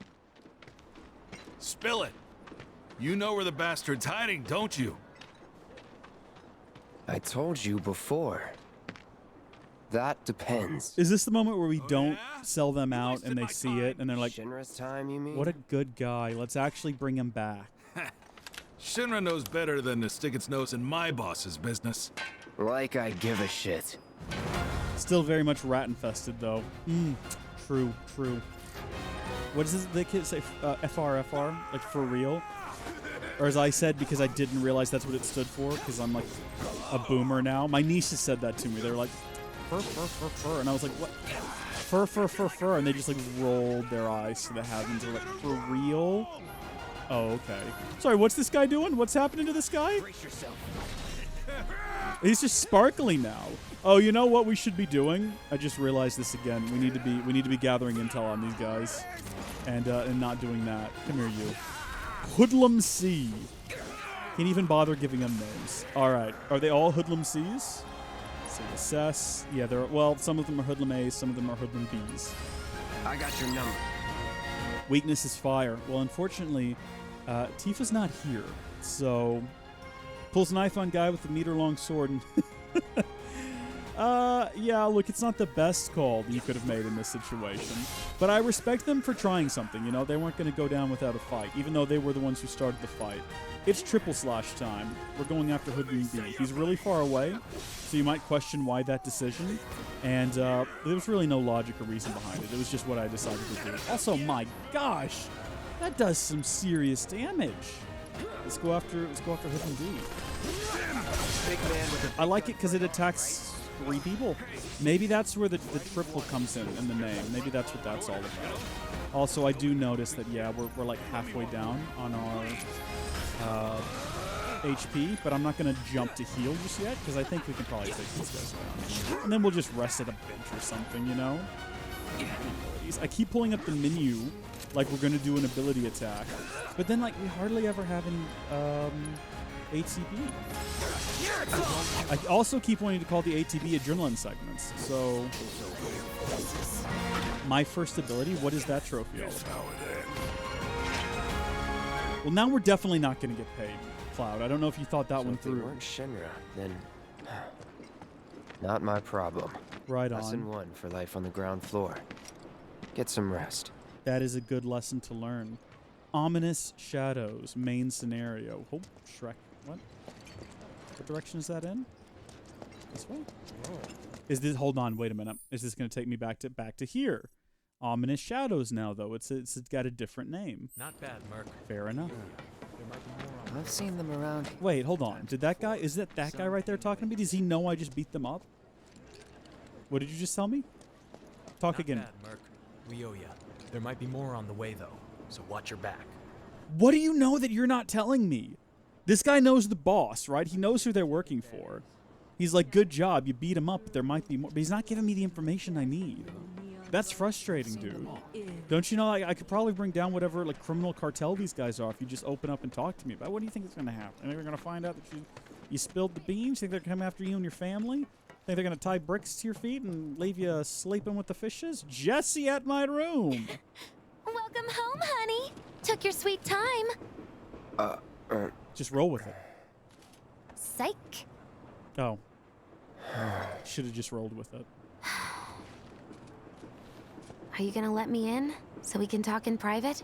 Spill it. You know where the bastard's hiding, don't you? I told you before. That depends. Is this the moment where we don't sell them out and they see it and they're like, Shinra's time, you mean? what a good guy. Let's actually bring him back. Shinra knows better than to stick its nose in my boss's business. Like I give a shit. Still very much rat-infested, though. True, true. What does the kid say? FR? Like, for real? Or as I said, because I didn't realize that's what it stood for, because I'm, like, a boomer now. My nieces said that to me. They were like, fur. And I was like, what? Fur. And they just, like, rolled their eyes to the heavens. They're like, for real? Oh, okay. Sorry, what's this guy doing? What's happening to this guy? Brace yourself. He's just sparkly now. Oh, you know what we should be doing? I just realized this again. We need to be gathering intel on these guys, and not doing that. Come here, you. Hoodlum C. Can't even bother giving them names. All right, are they all Hoodlum C's? So assess. Yeah, they're well. Some of them are Hoodlum A's. Some of them are Hoodlum B's. I got your number. Weakness is fire. Well, unfortunately, Tifa's not here, so pulls knife on guy with a meter-long sword and. Yeah, look, it's not the best call that you could have made in this situation. But I respect them for trying something, you know? They weren't going to go down without a fight, even though they were the ones who started the fight. It's triple slash time. We're going after Hoodlum B. He's really far away, so you might question why that decision. And there was really no logic or reason behind it. It was just what I decided to do. Also, my gosh, that does some serious damage. Let's go after Hoodlum B. I like it because it attacks 3 people. Maybe that's where the triple comes in the name. Maybe that's what that's all about. Also, I do notice that, yeah, we're like halfway down on our HP, but I'm not going to jump to heal just yet because I think we can probably take these guys down. And then we'll just rest at a bench or something, you know? I keep pulling up the menu like we're going to do an ability attack, but then like we hardly ever have any ATB. I also keep wanting to call the ATB adrenaline segments. So, my first ability, what is that trophy all about? Well, now we're definitely not going to get paid, Cloud. I don't know if you thought that one through. If they weren't Shinra, then not my problem. Right on. Lesson 1 for life on the ground floor. Get some rest. That is a good lesson to learn. Ominous shadows, main scenario. Oh, Shrek. What? What direction is that in? This way? Oh. Is this? Hold on, wait a minute. Is this going to take me back to here? Ominous shadows now, though. It's got a different name. Not bad, Merc. Fair enough. I've seen them around. Wait, hold on. Did that guy? Is that guy right there talking to me? Does he know I just beat them up? What did you just tell me? Talk again. Not bad, Merc. We owe ya. There might be more on the way, though. So watch your back. What do you know that you're not telling me? This guy knows the boss, right? He knows who they're working for. He's like, good job, you beat him up, but there might be more. But he's not giving me the information I need. That's frustrating, dude. Don't you know I could probably bring down whatever like criminal cartel these guys are if you just open up and talk to me. But what do you think is going to happen? Think they're going to find out that you spilled the beans? Think they're going to come after you and your family? Think they're going to tie bricks to your feet and leave you sleeping with the fishes? Jessie at my room. Welcome home, honey. Took your sweet time. Just roll with it. Psych. Oh. Should have just rolled with it. Are you gonna let me in so we can talk in private?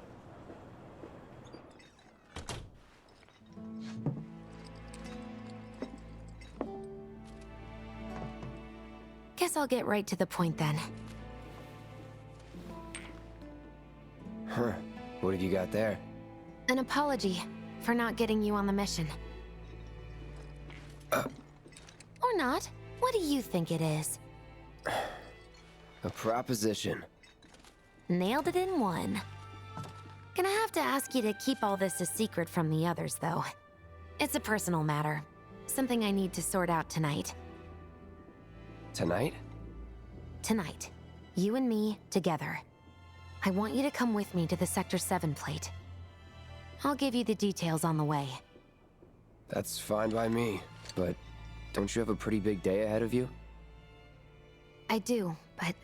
Guess I'll get right to the point then. Huh. What have you got there? An apology for not getting you on the mission. Or not. What do you think it is? A proposition. Nailed it in one. Gonna have to ask you to keep all this a secret from the others, though. It's a personal matter. Something I need to sort out tonight. Tonight? Tonight. You and me, together. I want you to come with me to the Sector 7 plate. I'll give you the details on the way. That's fine by me, but don't you have a pretty big day ahead of you? I do, but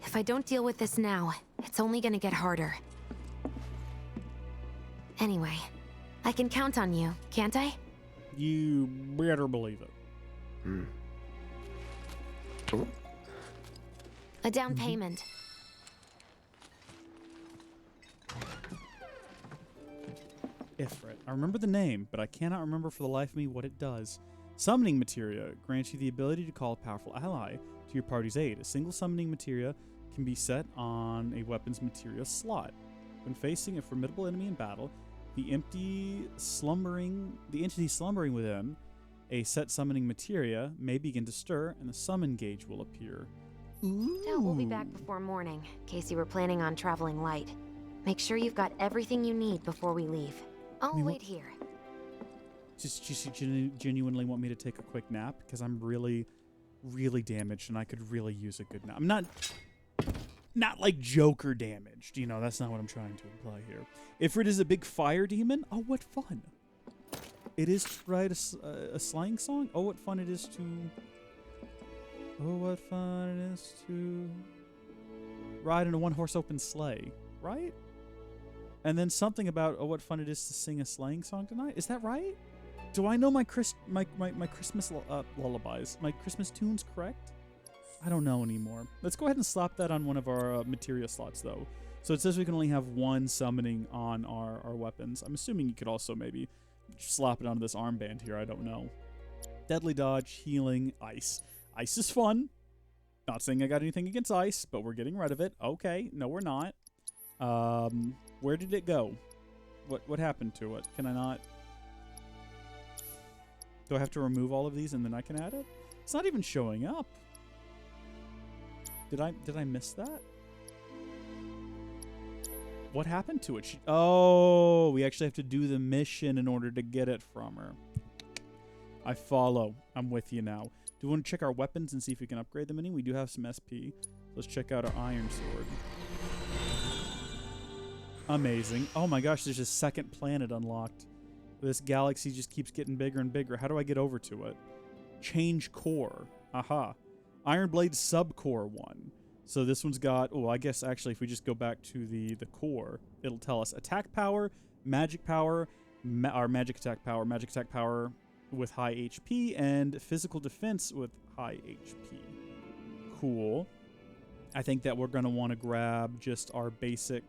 if I don't deal with this now, it's only gonna get harder. Anyway, I can count on you, can't I? You better believe it. Ooh. A down payment. Ifrit. I remember the name, but I cannot remember for the life of me what it does. Summoning Materia grants you the ability to call a powerful ally to your party's aid. A single summoning Materia can be set on a weapon's Materia slot. When facing a formidable enemy in battle, the entity slumbering within a set summoning Materia may begin to stir, and the summon gauge will appear. Dell will be back before morning, in case you were planning on traveling light. Make sure you've got everything you need before we leave. I'll wait here. Just genuinely want me to take a quick nap? Because I'm really, really damaged, and I could really use a good nap. I'm not like Joker damaged. You know, that's not what I'm trying to imply here. Ifrit is a big fire demon? Oh, what fun. It is to write a slang song? Oh, what fun it is to... Oh, what fun it is to ride in a one-horse open sleigh, right? And then something about, oh, what fun it is to sing a slang song tonight. Is that right? Do I know my Christmas lullabies, my Christmas tunes correct? I don't know anymore. Let's go ahead and slap that on one of our Materia slots, though. So it says we can only have one summoning on our weapons. I'm assuming you could also maybe slap it onto this armband here. I don't know. Deadly dodge, healing, ice. Ice is fun. Not saying I got anything against ice, but we're getting rid of it. Okay, no, we're not. Where did it go? What happened to it? Can I not? Do I have to remove all of these and then I can add it? It's not even showing up. Did I miss that? What happened to it? Oh, we actually have to do the mission in order to get it from her. I follow. I'm with you now. Do we want to check our weapons and see if we can upgrade them any? We do have some SP. Let's check out our iron sword. Amazing. Oh my gosh, there's a second planet unlocked. This galaxy just keeps getting bigger and bigger. How do I get over to it? Change core. Aha. Iron Blade Subcore 1. So this one's got... Oh, I guess actually if we just go back to the core, it'll tell us attack power, magic power, our magic attack power with high HP, and physical defense with high HP. Cool. I think that we're going to want to grab just our basic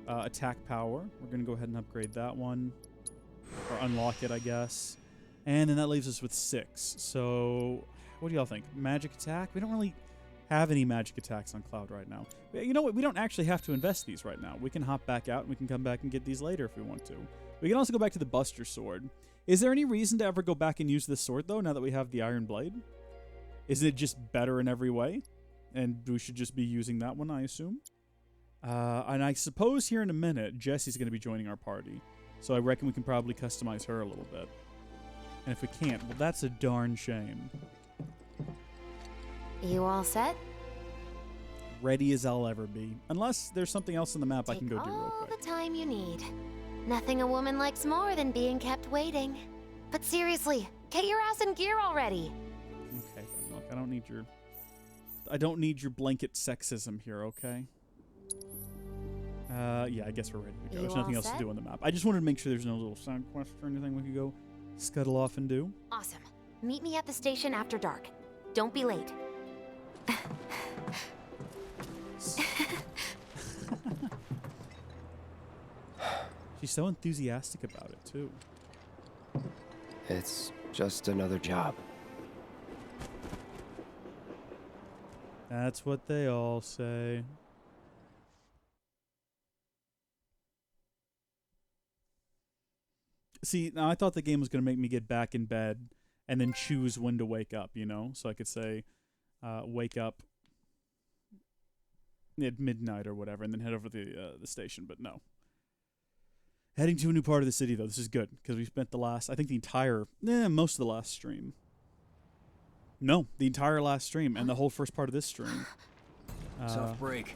attack power. We're going to go ahead and upgrade that one. Or unlock it, I guess. And then that leaves us with 6. So, what do y'all think? Magic attack? We don't really have any magic attacks on Cloud right now. You know what? We don't actually have to invest these right now. We can hop back out and we can come back and get these later if we want to. We can also go back to the Buster Sword. Is there any reason to ever go back and use this sword, though, now that we have the Iron Blade? Is it just better in every way? And we should just be using that one, I assume? And I suppose here in a minute, Jessie's going to be joining our party. So I reckon we can probably customize her a little bit. And if we can't, well, that's a darn shame. You all set? Ready as I'll ever be. Unless there's something else on the map I can go do real All quick. the time you need. Nothing a woman likes more than being kept waiting. But seriously, get your ass in gear already. Okay, then, look, I don't need your blanket sexism here, okay? Yeah, I guess we're ready to go. You There's nothing all else to set? do on the map. I just wanted to make sure there's no little side quest or anything we could go scuttle off and do. Awesome. Meet me at the station after dark. Don't be late. She's so enthusiastic about it, too. It's just another job. That's what they all say. See, now I thought the game was going to make me get back in bed and then choose when to wake up, you know? So I could say, wake up at midnight or whatever, and then head over to the station, but no. Heading to a new part of the city, though. This is good, because we spent the last, I think the entire, most of the last stream. No, the entire last stream, and the whole first part of this stream. Tough break.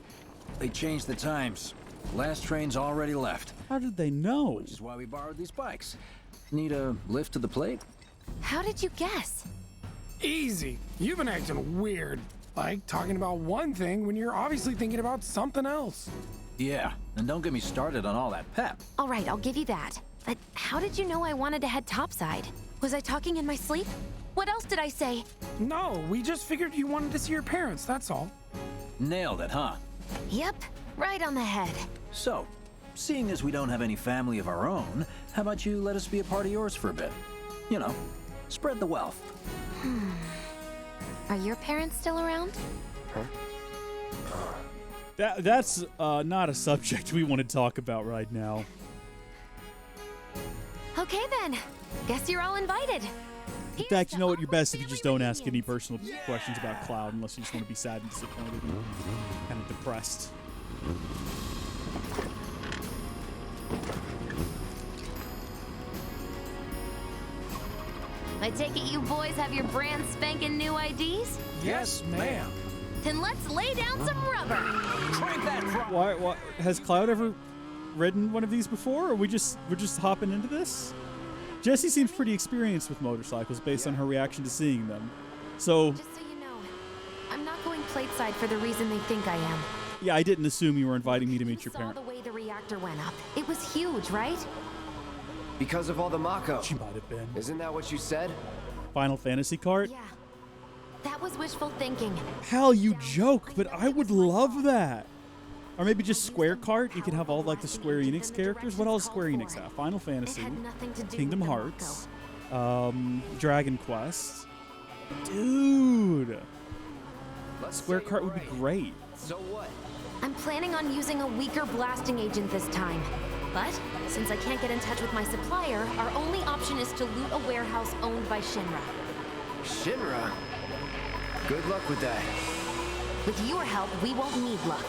They changed the times. Last train's already left. How did they know? Which is why we borrowed these bikes. Need a lift to the plate? How did you guess? Easy. You've been acting weird. Like talking about one thing when you're obviously thinking about something else. Yeah, and don't get me started on all that pep. All right, I'll give you that. But how did you know I wanted to head topside? Was I talking in my sleep? What else did I say? No, we just figured you wanted to see your parents, that's all. Nailed it, huh? Yep, right on the head. So, seeing as we don't have any family of our own, how about you let us be a part of yours for a bit? You know, spread the wealth. Are your parents still around? That's not a subject we want to talk about right now. Okay then. Guess you're all invited. In fact, you know what? You're best if you just don't ask any personal questions about Cloud unless you just want to be sad and disappointed and kind of depressed. I take it you boys have your brand spanking new IDs? Yes, ma'am. Then let's lay down some rubber. Crank that front. Why has Cloud ever ridden one of these before? Or we're just hopping into this? Jessie seems pretty experienced with motorcycles based on her reaction to seeing them. So, Just so you know, I'm not going plateside for the reason they think I am. yeah, I didn't assume you were inviting me to meet your Saw parents. the way the reactor went up. It was huge, right? Because of all the Mako. She might have been. Isn't that what you said? Final Fantasy cart? Yeah. That was wishful thinking. Hell, you joke, but I would love that. Or maybe just Square Cart. You can have all like the Square Enix characters. What else does Square Enix have? Final Fantasy, Kingdom Hearts, Dragon Quest. Dude, Square Cart would be great. So what? I'm planning on using a weaker blasting agent this time. But since I can't get in touch with my supplier, our only option is to loot a warehouse owned by Shinra. Shinra? Good luck with that. With your help, we won't need luck.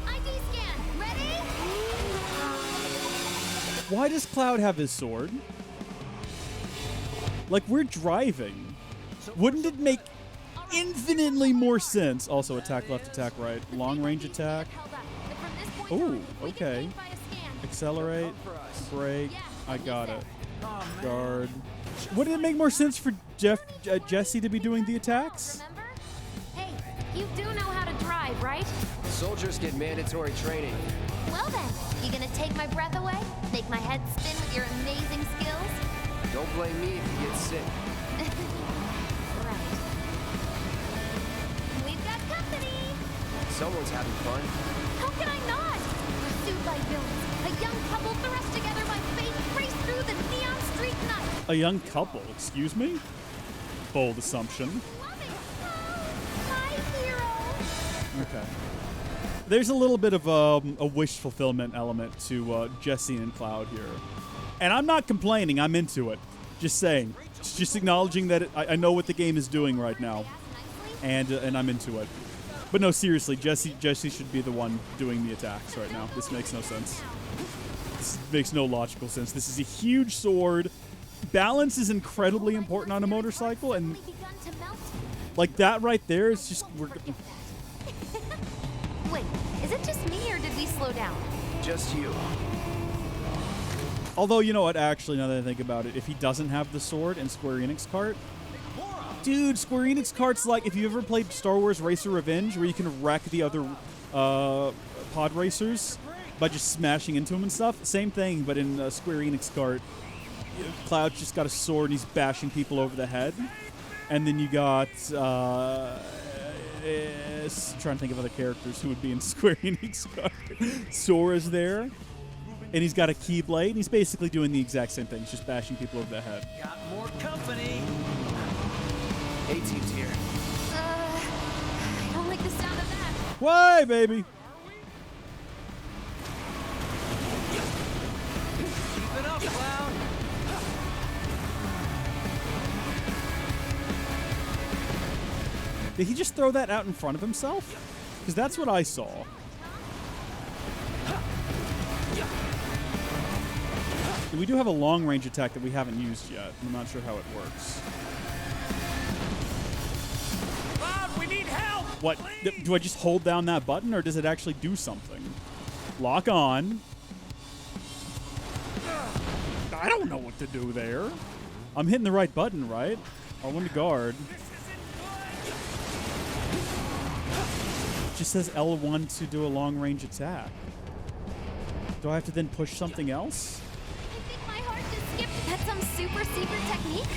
ID scan, ready? Why does Cloud have his sword? Like, we're driving. Wouldn't it make infinitely more sense? Also, attack left, attack right. Long range attack. Oh, okay. Accelerate, brake. I got it. Guard. Wouldn't it make more sense for Jessie to be doing the attacks? Hey, you do know how to drive, right? Soldiers get mandatory training. Well then, you gonna take my breath away? Make my head spin with your amazing skills? Don't blame me if you get sick. Right. We've got company! Someone's having fun. How can I not? Pursued by villains, a young couple thrust together by fate race through the neon street night. A young couple, excuse me? Bold assumption. My hero! Okay. There's a little bit of a wish fulfillment element to Jessie and Cloud here. And I'm not complaining, I'm into it. Just saying. Just acknowledging that I know what the game is doing right now. And I'm into it. But no, seriously, Jessie should be the one doing the attacks right now. This makes no sense. This makes no logical sense. This is a huge sword. Balance is incredibly important on a motorcycle, and like that right there is just... Wait, is it just me or did we slow down? Just you. Although, you know what, actually, now that I think about it, if he doesn't have the sword in Square Enix cart, Dude, Square Enix carts like if you ever played Star Wars Racer Revenge, where you can wreck the other pod racers by just smashing into them and stuff. Same thing, but in Square Enix cart, Cloud's just got a sword and he's bashing people over the head. And then you got trying to think of other characters who would be in Square Enix cart. Sora's there, and he's got a Keyblade, and he's basically doing the exact same thing. He's just bashing people over the head. Got more company. A-Team's here. I don't like the sound of that. Why, baby? Keep it up, Cloud. Did he just throw that out in front of himself? Because that's what I saw. And we do have a long-range attack that we haven't used yet. I'm not sure how it works. Cloud, we need help! What? Do I just hold down that button, or does it actually do something? Lock on. I don't know what to do there. I'm hitting the right button, right? R1 to guard. It just says L1 to do a long-range attack. Do I have to then push something else? I think my heart just skipped. That's some super secret technique?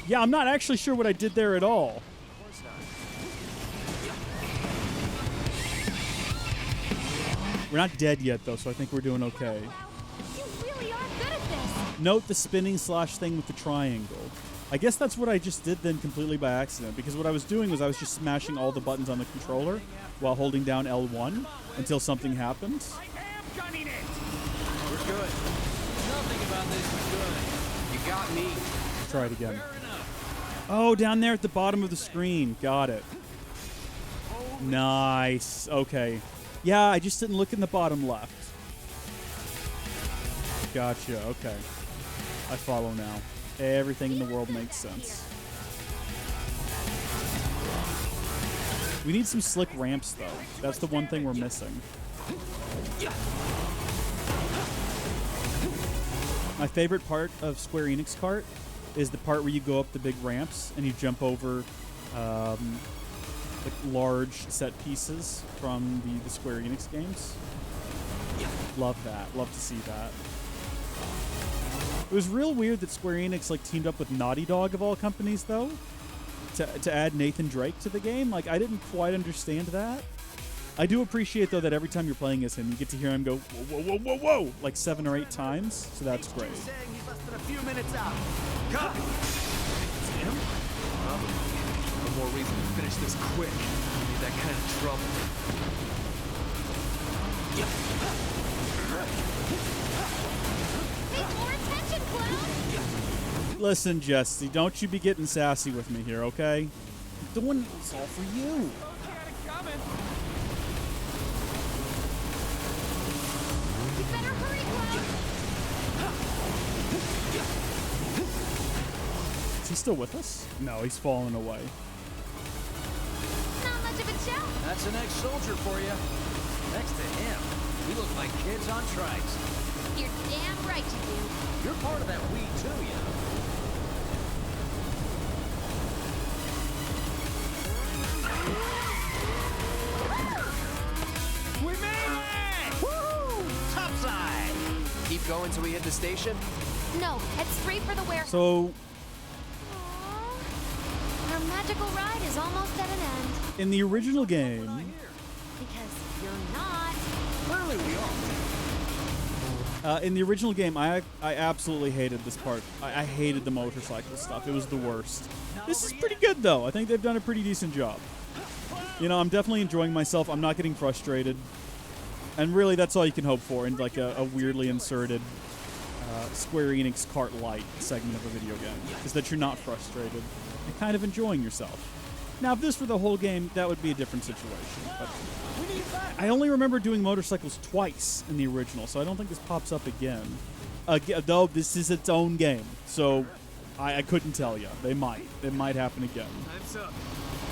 Yeah, I'm not actually sure what I did there at all. We're not dead yet, though, so I think we're doing okay. You really are good at this. Note the spinning slash thing with the triangle. I guess that's what I just did then completely by accident, because what I was doing was I was just smashing all the buttons on the controller while holding down L1 until something happened. I am gunning it! We're good. Nothing about this is good. You got me. Try it again. Oh, down there at the bottom of the screen. Got it. Nice. Okay. Yeah, I just didn't look in the bottom left. Gotcha. Okay. I follow now. Everything in the world makes sense. We need some slick ramps, though. That's the one thing we're missing. My favorite part of Square Enix cart is the part where you go up the big ramps and you jump over like large set pieces from the Square Enix games. Love that. Love to see that. It was real weird that Square Enix like teamed up with Naughty Dog of all companies, though, to add Nathan Drake to the game. Like, I didn't quite understand that. I do appreciate, though, that every time you're playing as him, you get to hear him go, whoa, whoa, whoa, whoa, whoa, like 7 or 8 times, so that's great. Saying he's less than a few minutes out. Copy. It's him? Well, no more reason to finish this quick. Need that kind of trouble. Listen, Jessie, don't you be getting sassy with me here, okay? I'm doing this all for you. Is he still with us? No, he's fallen away. Not much of a show. That's an ex-soldier for you. Next to him, we look like kids on trikes. You're damn right you do. You're part of that we too, you know. We made it! Woo! Topside! Keep going till we hit the station? No, head straight for the warehouse. So, Our magical ride is almost at an end. in the original game, Because you're not. Clearly we are. in the original game, I absolutely hated this part. I hated the motorcycle stuff. It was the worst. This is pretty good, though. I think they've done a pretty decent job. You know, I'm definitely enjoying myself. I'm not getting frustrated. And really, that's all you can hope for in like a weirdly inserted Square Enix Cart Light segment of a video game. Is that you're not frustrated and kind of enjoying yourself. Now, if this were the whole game, that would be a different situation. But I only remember doing motorcycles twice in the original, so I don't think this pops up again. Though this is its own game, so I couldn't tell you. They might. It might happen again. Time's up.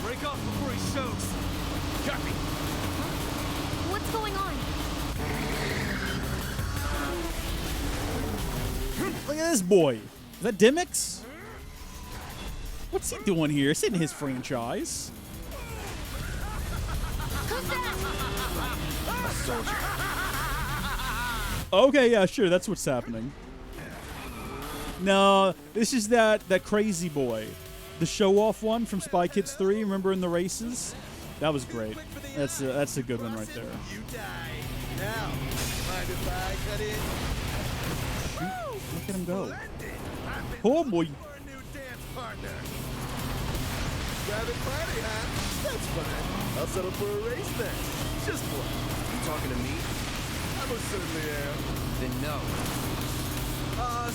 Break off before he shows. Copy. What's going on? Look at this boy. Is that Dimmix? What's he doing here? It's in his franchise. A soldier. Okay, yeah, sure. That's what's happening. No, this is that crazy boy. The show-off one from Spy Kids 3. Remember in the races? That was great. That's a good one right there. You die. Now, mind if I cut in? Shoot, look at him go. Oh boy. Private party, huh? That's fine. I'll settle for a race then. Just one. You talking to me? I most certainly am. Then no.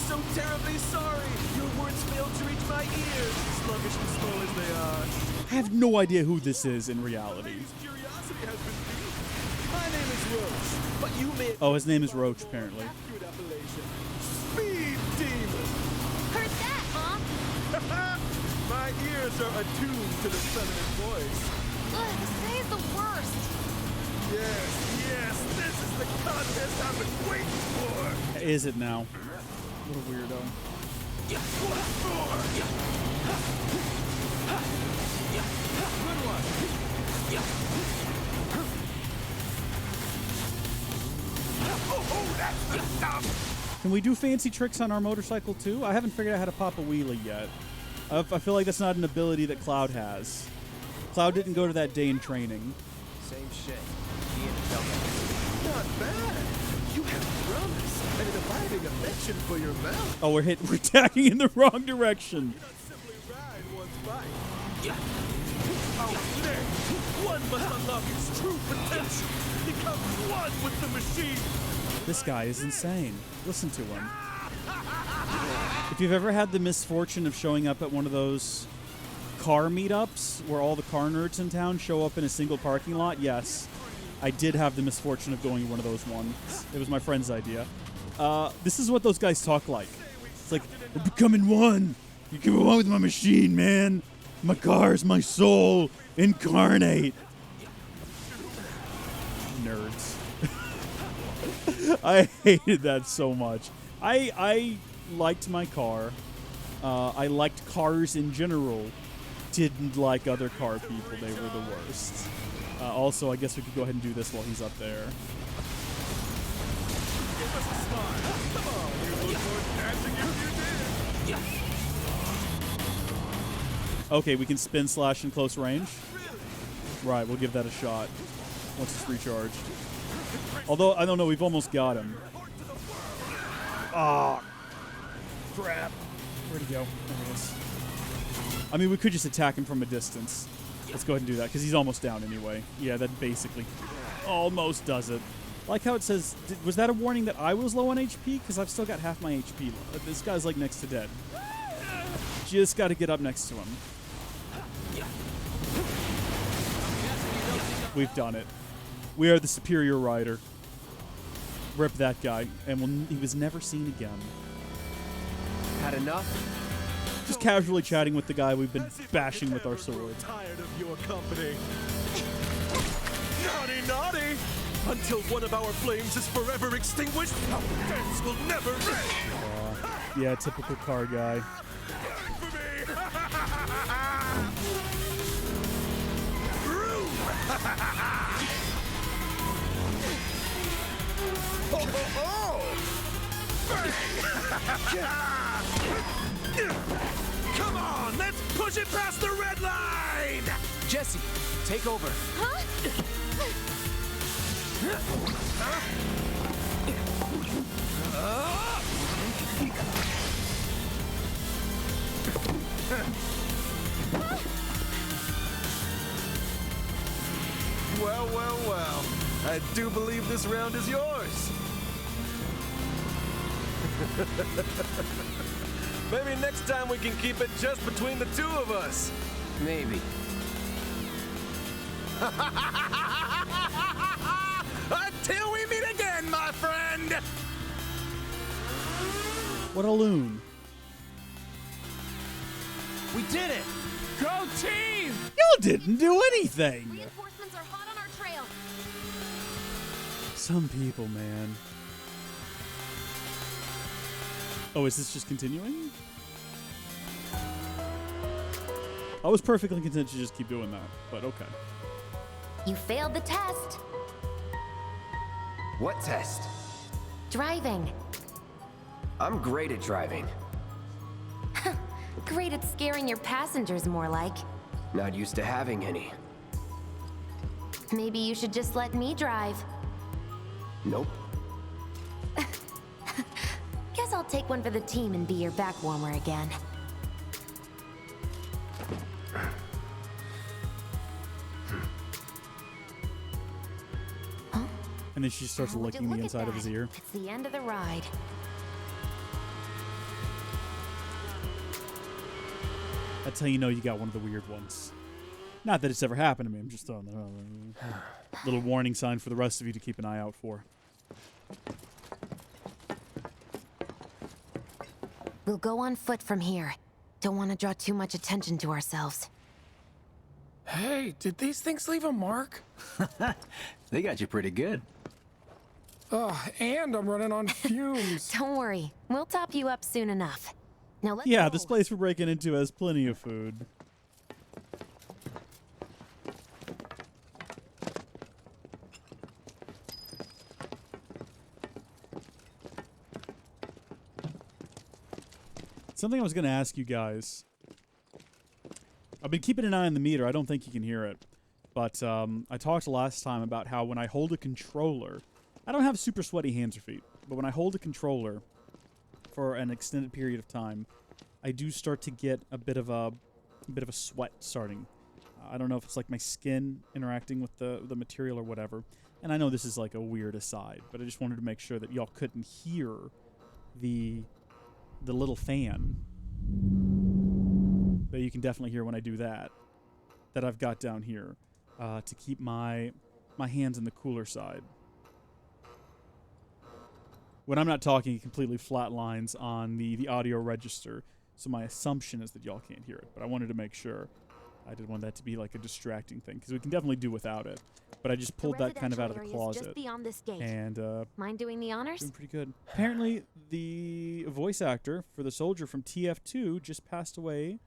So terribly sorry. Your words failed to reach my ears, sluggish and slow as they are. I have no idea who this is in reality. Curiosity has been piqued. My name is Roach, but you may... Oh, his name is Roach, apparently. Accurate appellation. Speed Demon. Heard that, huh? My ears are attuned to the feminine voice. Ugh, this day is the worst. Yes, this is the contest I've been waiting for. Is it now? What a weirdo. Good one. Oh, that's the stuff. Can we do fancy tricks on our motorcycle too? I haven't figured out how to pop a wheelie yet. I feel like that's not an ability that Cloud has. Cloud didn't go to that day in training. Same shit. He and the dumbass. Not bad. You have promise and an abiding affection for your mouth. Oh, we're tacking in the wrong direction. You not simply ride one's bike. Our next, one must unlock its true potential. Become one with the machine. This guy is insane. Listen to him. If you've ever had the misfortune of showing up at one of those car meetups where all the car nerds in town show up in a single parking lot, yes, I did have the misfortune of going to one of those ones. It was my friend's idea. This is what those guys talk like. It's like, we're becoming one. You become one with my machine, man. My car's my soul incarnate. Nerds. I hated that so much. I liked my car. I liked cars in general. Didn't like other car people. They were the worst. Also, I guess we could go ahead and do this while he's up there. Give us a smile. Come on, you look more dancing if you did. Okay, we can spin slash in close range. Right, we'll give that a shot once it's recharged. Although, I don't know, we've almost got him. Ah, crap. Where'd he go? There he is. I mean, we could just attack him from a distance. Let's go ahead and do that, because he's almost down anyway. Yeah, that basically almost does it. I like how it says, was that a warning that I was low on HP? Because I've still got half my HP. This guy's like next to dead. Just got to get up next to him. We've done it. We are the superior rider. Rip that guy. And he was never seen again. Had enough? Just casually chatting with the guy we've been bashing with our sword. Tired of your company. Naughty, naughty! Until one of our flames is forever extinguished, our dance will never end. Yeah, typical car guy. Come on, let's push it past the red line! Jessie, take over. Huh? Well, well, well. I do believe this round is yours. Maybe next time we can keep it just between the two of us. Maybe. Until we meet again, my friend! What a loon. We did it! Go team! You didn't do anything! Reinforcements are hot on our trail. Some people, man. Oh, is this just continuing? I was perfectly content to just keep doing that, but okay. You failed the test. What test? Driving. I'm great at driving. Great at scaring your passengers, more like. Not used to having any. Maybe you should just let me drive. Nope. Guess I'll take one for the team and be your back warmer again. And then she starts licking the inside of his ear. It's the end of the ride. That's how you know you got one of the weird ones. Not that it's ever happened to me. I'm just throwing that out there. Little warning sign for the rest of you to keep an eye out for. We'll go on foot from here. Don't want to draw too much attention to ourselves. Hey, did these things leave a mark? They got you pretty good. And I'm running on fumes. Don't worry. We'll top you up soon enough. Now let's Yeah, go. this place we're breaking into has plenty of food. Something I was going to ask you guys. I've been keeping an eye on the meter. I don't think you can hear it. But I talked last time about how when I hold a controller, I don't have super sweaty hands or feet, but when I hold a controller for an extended period of time, I do start to get a bit of a sweat starting. I don't know if it's like my skin interacting with the material or whatever. And I know this is like a weird aside, but I just wanted to make sure that y'all couldn't hear the little fan that you can definitely hear when I do that I've got down here to keep my hands in the cooler side. When I'm not talking, it completely flat lines on the audio register, so my assumption is that y'all can't hear it, but I wanted to make sure. I didn't want that to be like a distracting thing, because we can definitely do without it. But I just pulled that kind of out of the closet. Just beyond this gate. And mind doing the honors? doing pretty good. Apparently, the voice actor for the soldier from TF2 just passed away.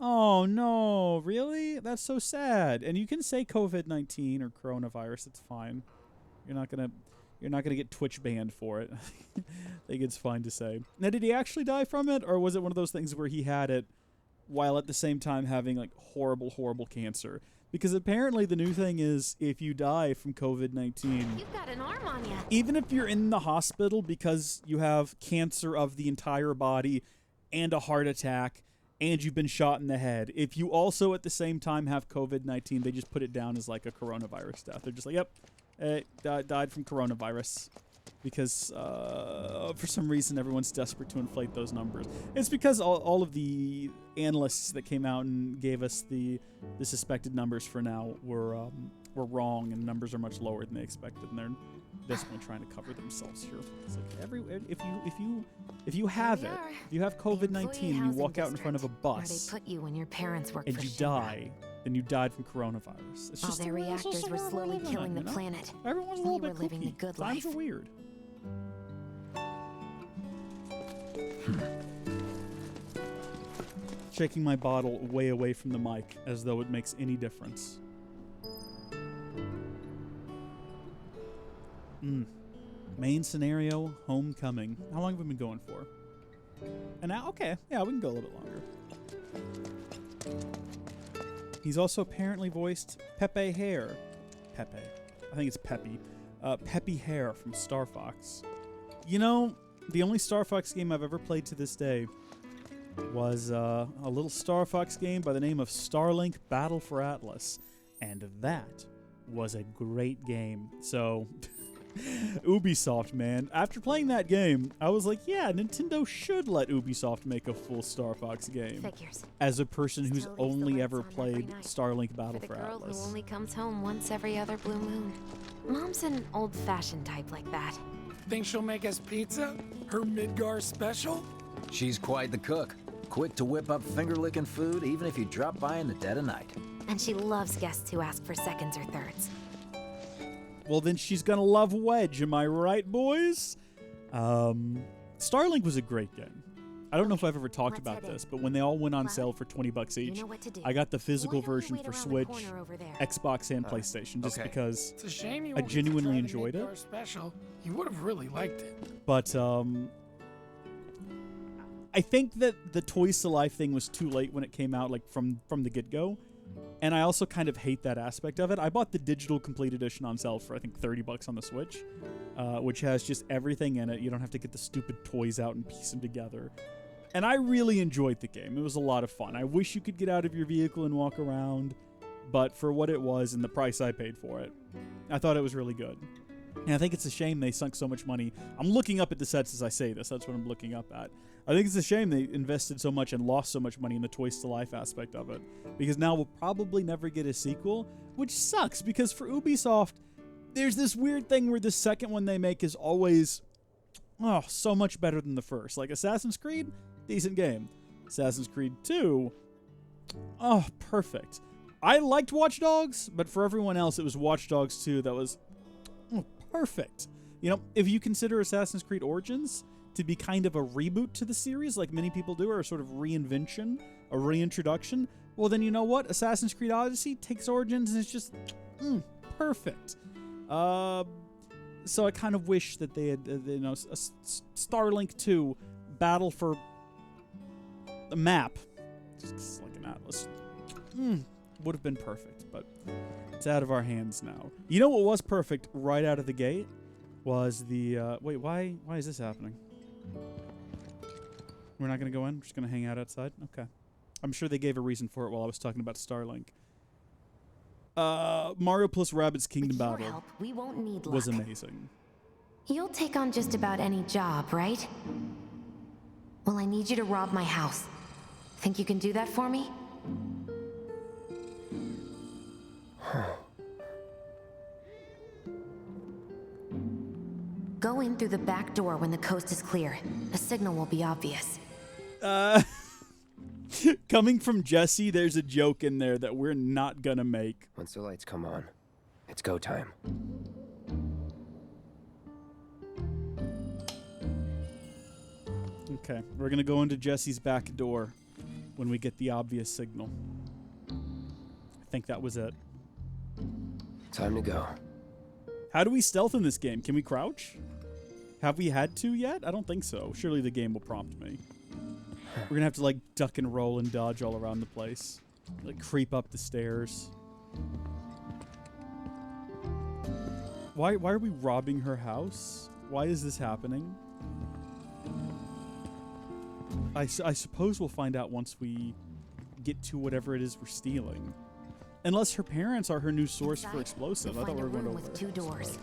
Oh no, really? That's so sad. And you can say COVID-19 or coronavirus, it's fine. You're not gonna get Twitch banned for it. I think it's fine to say. Now, did he actually die from it, or was it one of those things where he had it while at the same time having like horrible, horrible cancer? Because apparently the new thing is if you die from COVID-19, You've got an arm on you. even if you're in the hospital because you have cancer of the entire body and a heart attack and you've been shot in the head, if you also at the same time have COVID-19, they just put it down as like a coronavirus death. They're just like, yep, died from coronavirus. Because for some reason everyone's desperate to inflate those numbers. It's because all of the analysts that came out and gave us the suspected numbers for now were wrong, and numbers are much lower than they expected, and they're desperately trying to cover themselves here. It's like if you have it, if you have COVID-19 and you walk out in front of a bus Where they put you when your parents work and for you Shinra. die, then you died from coronavirus. It's While just their reactors were slowly killing the planet. Everyone's a We little were bit living the kooky. good Times life. are weird. Shaking my bottle way away from the mic as though it makes any difference. Main scenario, homecoming. How long have we been going for? An hour? Okay, yeah, we can go a little bit longer. He's also apparently voiced Pepe Hare. Pepe. I think it's Peppy. Peppy Hare from Star Fox. You know, the only Star Fox game I've ever played to this day was a little Star Fox game by the name of Starlink Battle for Atlas. And that was a great game. So, Ubisoft, man. After playing that game, I was like, yeah, Nintendo should let Ubisoft make a full Star Fox game. Figures. As a person who's Still leaves the only lights ever on every played night. Starlink Battle For for the girl Atlas. who only comes home once every other blue moon. Mom's an old-fashioned type like that. Think she'll make us pizza? Her Midgar special? She's quite the cook. Quick to whip up finger-licking food, even if you drop by in the dead of night. And she loves guests who ask for seconds or thirds. Well, then she's gonna love Wedge, am I right, boys? Starlink was a great game. I don't know if I've ever talked about this, but when they all went on sale for 20 bucks each, I got the physical version for Switch, Xbox, and PlayStation just because It's a shame you I won't genuinely try to enjoyed make it. ours special. You would have really liked it. But I think that the Toys to Life thing was too late when it came out, like from the get-go. And I also kind of hate that aspect of it. I bought the digital complete edition on sale for I think 30 bucks on the Switch, which has just everything in it. You don't have to get the stupid toys out and piece them together. And I really enjoyed the game. It was a lot of fun. I wish you could get out of your vehicle and walk around, but for what it was and the price I paid for it, I thought it was really good. And I think it's a shame they sunk so much money. I'm looking up at the sets as I say this. That's what I'm looking up at. I think it's a shame they invested so much and lost so much money in the Toys to Life aspect of it. Because now we'll probably never get a sequel, which sucks because for Ubisoft, there's this weird thing where the second one they make is always, oh, so much better than the first. Like Assassin's Creed, decent game. Assassin's Creed 2, oh, perfect. I liked Watch Dogs, but for everyone else, it was Watch Dogs 2 that was perfect. You know, if you consider Assassin's Creed Origins to be kind of a reboot to the series, like many people do, or a sort of reinvention, a reintroduction, well then you know what? Assassin's Creed Odyssey takes Origins and it's just perfect. So I kind of wish that they had, you know, Starlink 2 Battle for the Map, just like an atlas, would have been perfect, but it's out of our hands now. You know what was perfect right out of the gate was the wait, why is this happening? We're not going to go in? We're just going to hang out outside? Okay. I'm sure they gave a reason for it while I was talking about Starlink. Mario plus Rabbids Kingdom Battle Help, we won't need luck. was amazing. You'll take on just about any job, right? Well, I need you to rob my house. Think you can do that for me? Go in through the back door when the coast is clear. The signal will be obvious. Coming from Jessie, there's a joke in there that we're not gonna make. Once the lights come on, it's go time. Okay, we're gonna go into Jessie's back door when we get the obvious signal. I think that was it. Time to go. How do we stealth in this game? Can we crouch? Have we had to yet? I don't think so. Surely the game will prompt me. We're gonna have to like duck and roll and dodge all around the place. Like creep up the stairs. Why are we robbing her house? Why is this happening? I suppose we'll find out once we get to whatever it is we're stealing. Unless her parents are her new source for explosives. I thought we were going over with 2 doors.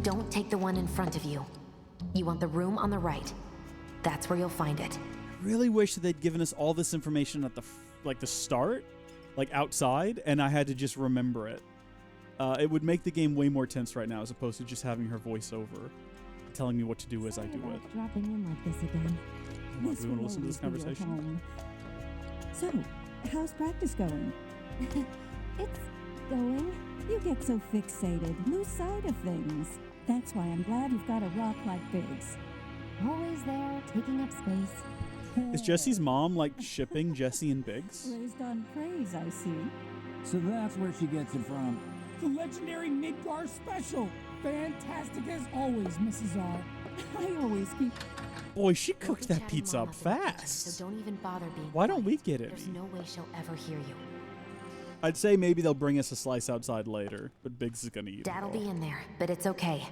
Don't take the one in front of you. You want the room on the right. That's where you'll find it. I really wish that they'd given us all this information at the start, like outside, and I had to just remember it. It would make the game way more tense right now as opposed to just having her voiceover telling me what to do as I do it. Dropping in like this again. Do we want to listen to this conversation? So, how's practice going? It's going. You get so fixated, lose sight of things. That's why I'm glad you've got a rock like Biggs. Always there, taking up space. Is Jessie's mom like shipping Jessie and Biggs? Raised on praise, I see. So that's where she gets it from. The legendary Midgar special. Fantastic as always, Mrs. R. I always keep... Boy, she cooked that pizza up fast. So don't even bother being Why don't we get it? There's no way she'll ever hear you. I'd say maybe they'll bring us a slice outside later, but Biggs is gonna eat it. Dad'll be in there, but it's okay.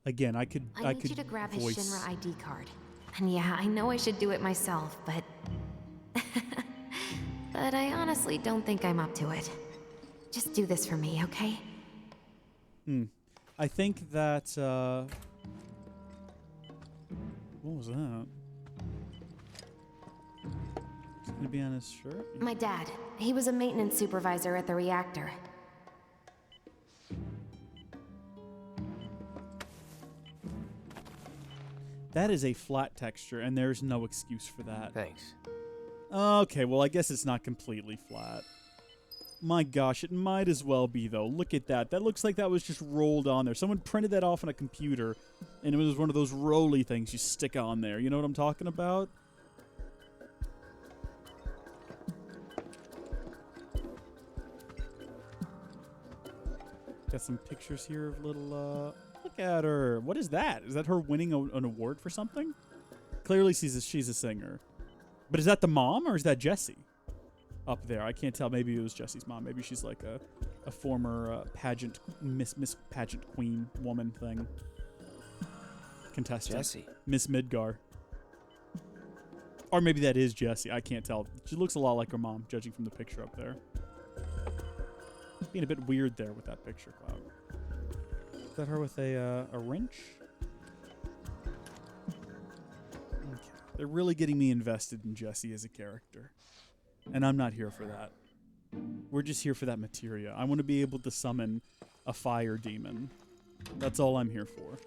Again, I could need you to grab his voice. Shinra ID card. And yeah, I know I should do it myself, but... but I honestly don't think I'm up to it. Just do this for me, okay? I think that, what was that? Is it gonna be on his shirt? My dad. He was a maintenance supervisor at the reactor. That is a flat texture, and there's no excuse for that. Thanks. Okay, well, I guess it's not completely flat. My gosh, it might as well be, though. Look at that. That looks like that was just rolled on there. Someone printed that off on a computer, and it was one of those roly things you stick on there. You know what I'm talking about? Got some pictures here of little, look at her. What is that? Is that her winning an award for something? Clearly she's a singer. But is that the mom, or is that Jessie? Up there, I can't tell. Maybe it was Jessie's mom. Maybe she's like a former pageant, Miss Pageant Queen woman thing. Contestant. Jessie. Miss Midgar. Or maybe that is Jessie. I can't tell. She looks a lot like her mom, judging from the picture up there. Being a bit weird there with that picture, Cloud. Is that her with a wrench? Okay. They're really getting me invested in Jessie as a character. And I'm not here for that. We're just here for that materia. I want to be able to summon a fire demon. That's all I'm here for.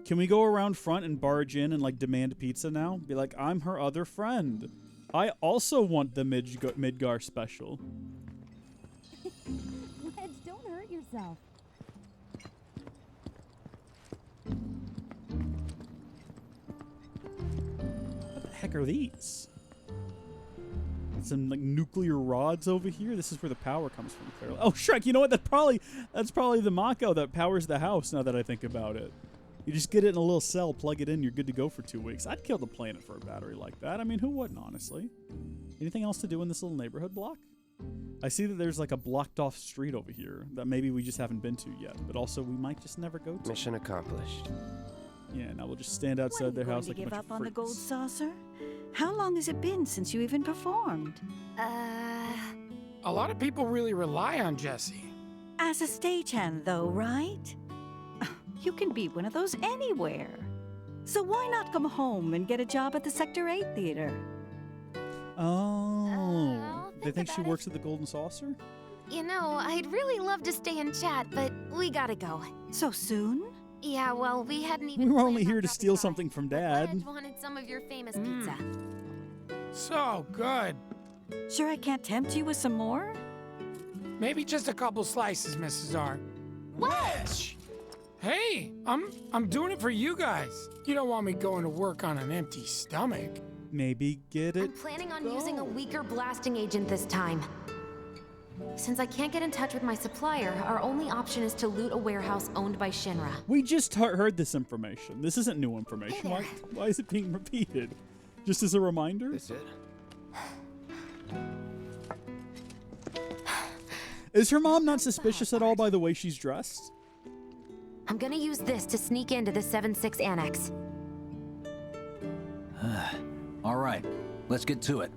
Can we go around front and barge in and like demand pizza now? Be like, I'm her other friend. I also want the Midgar special. Wedge, don't hurt yourself. What the heck are these? Some like nuclear rods over here. This is where the power comes from. Clearly. Oh, Shrek! You know what? That's probably the Mako that powers the house. Now that I think about it, you just get it in a little cell, plug it in, you're good to go for 2 weeks. I'd kill the planet for a battery like that. I mean, who wouldn't, honestly? Anything else to do in this little neighborhood block? I see that there's like a blocked off street over here that maybe we just haven't been to yet, but also we might just never go to. Mission accomplished. Yeah, now we'll just stand outside their house like a bunch of give up on the freaks. gold saucer? How long has it been since you even performed? A lot of people really rely on Jessie. As a stagehand, though, right? You can be one of those anywhere. So why not come home and get a job at the Sector 8 Theater? Oh, they think she works at the Golden Saucer? You know, I'd really love to stay and chat, but we gotta go. So soon? Yeah, well, we hadn't even. We were only here to steal something from Dad. Wedge wanted some of your famous pizza. So good. Sure I can't tempt you with some more? Maybe just a couple slices, Mrs. R. Wedge! Hey, I'm doing it for you guys. You don't want me going to work on an empty stomach. Maybe get it. I'm planning on using a weaker blasting agent this time. Since I can't get in touch with my supplier, our only option is to loot a warehouse owned by Shinra. We just heard this information. This isn't new information. Why is it being repeated? Just as a reminder? That's it. Is her mom not suspicious at all by the way she's dressed? I'm gonna use this to sneak into the 7-6 annex. All right, let's get to it.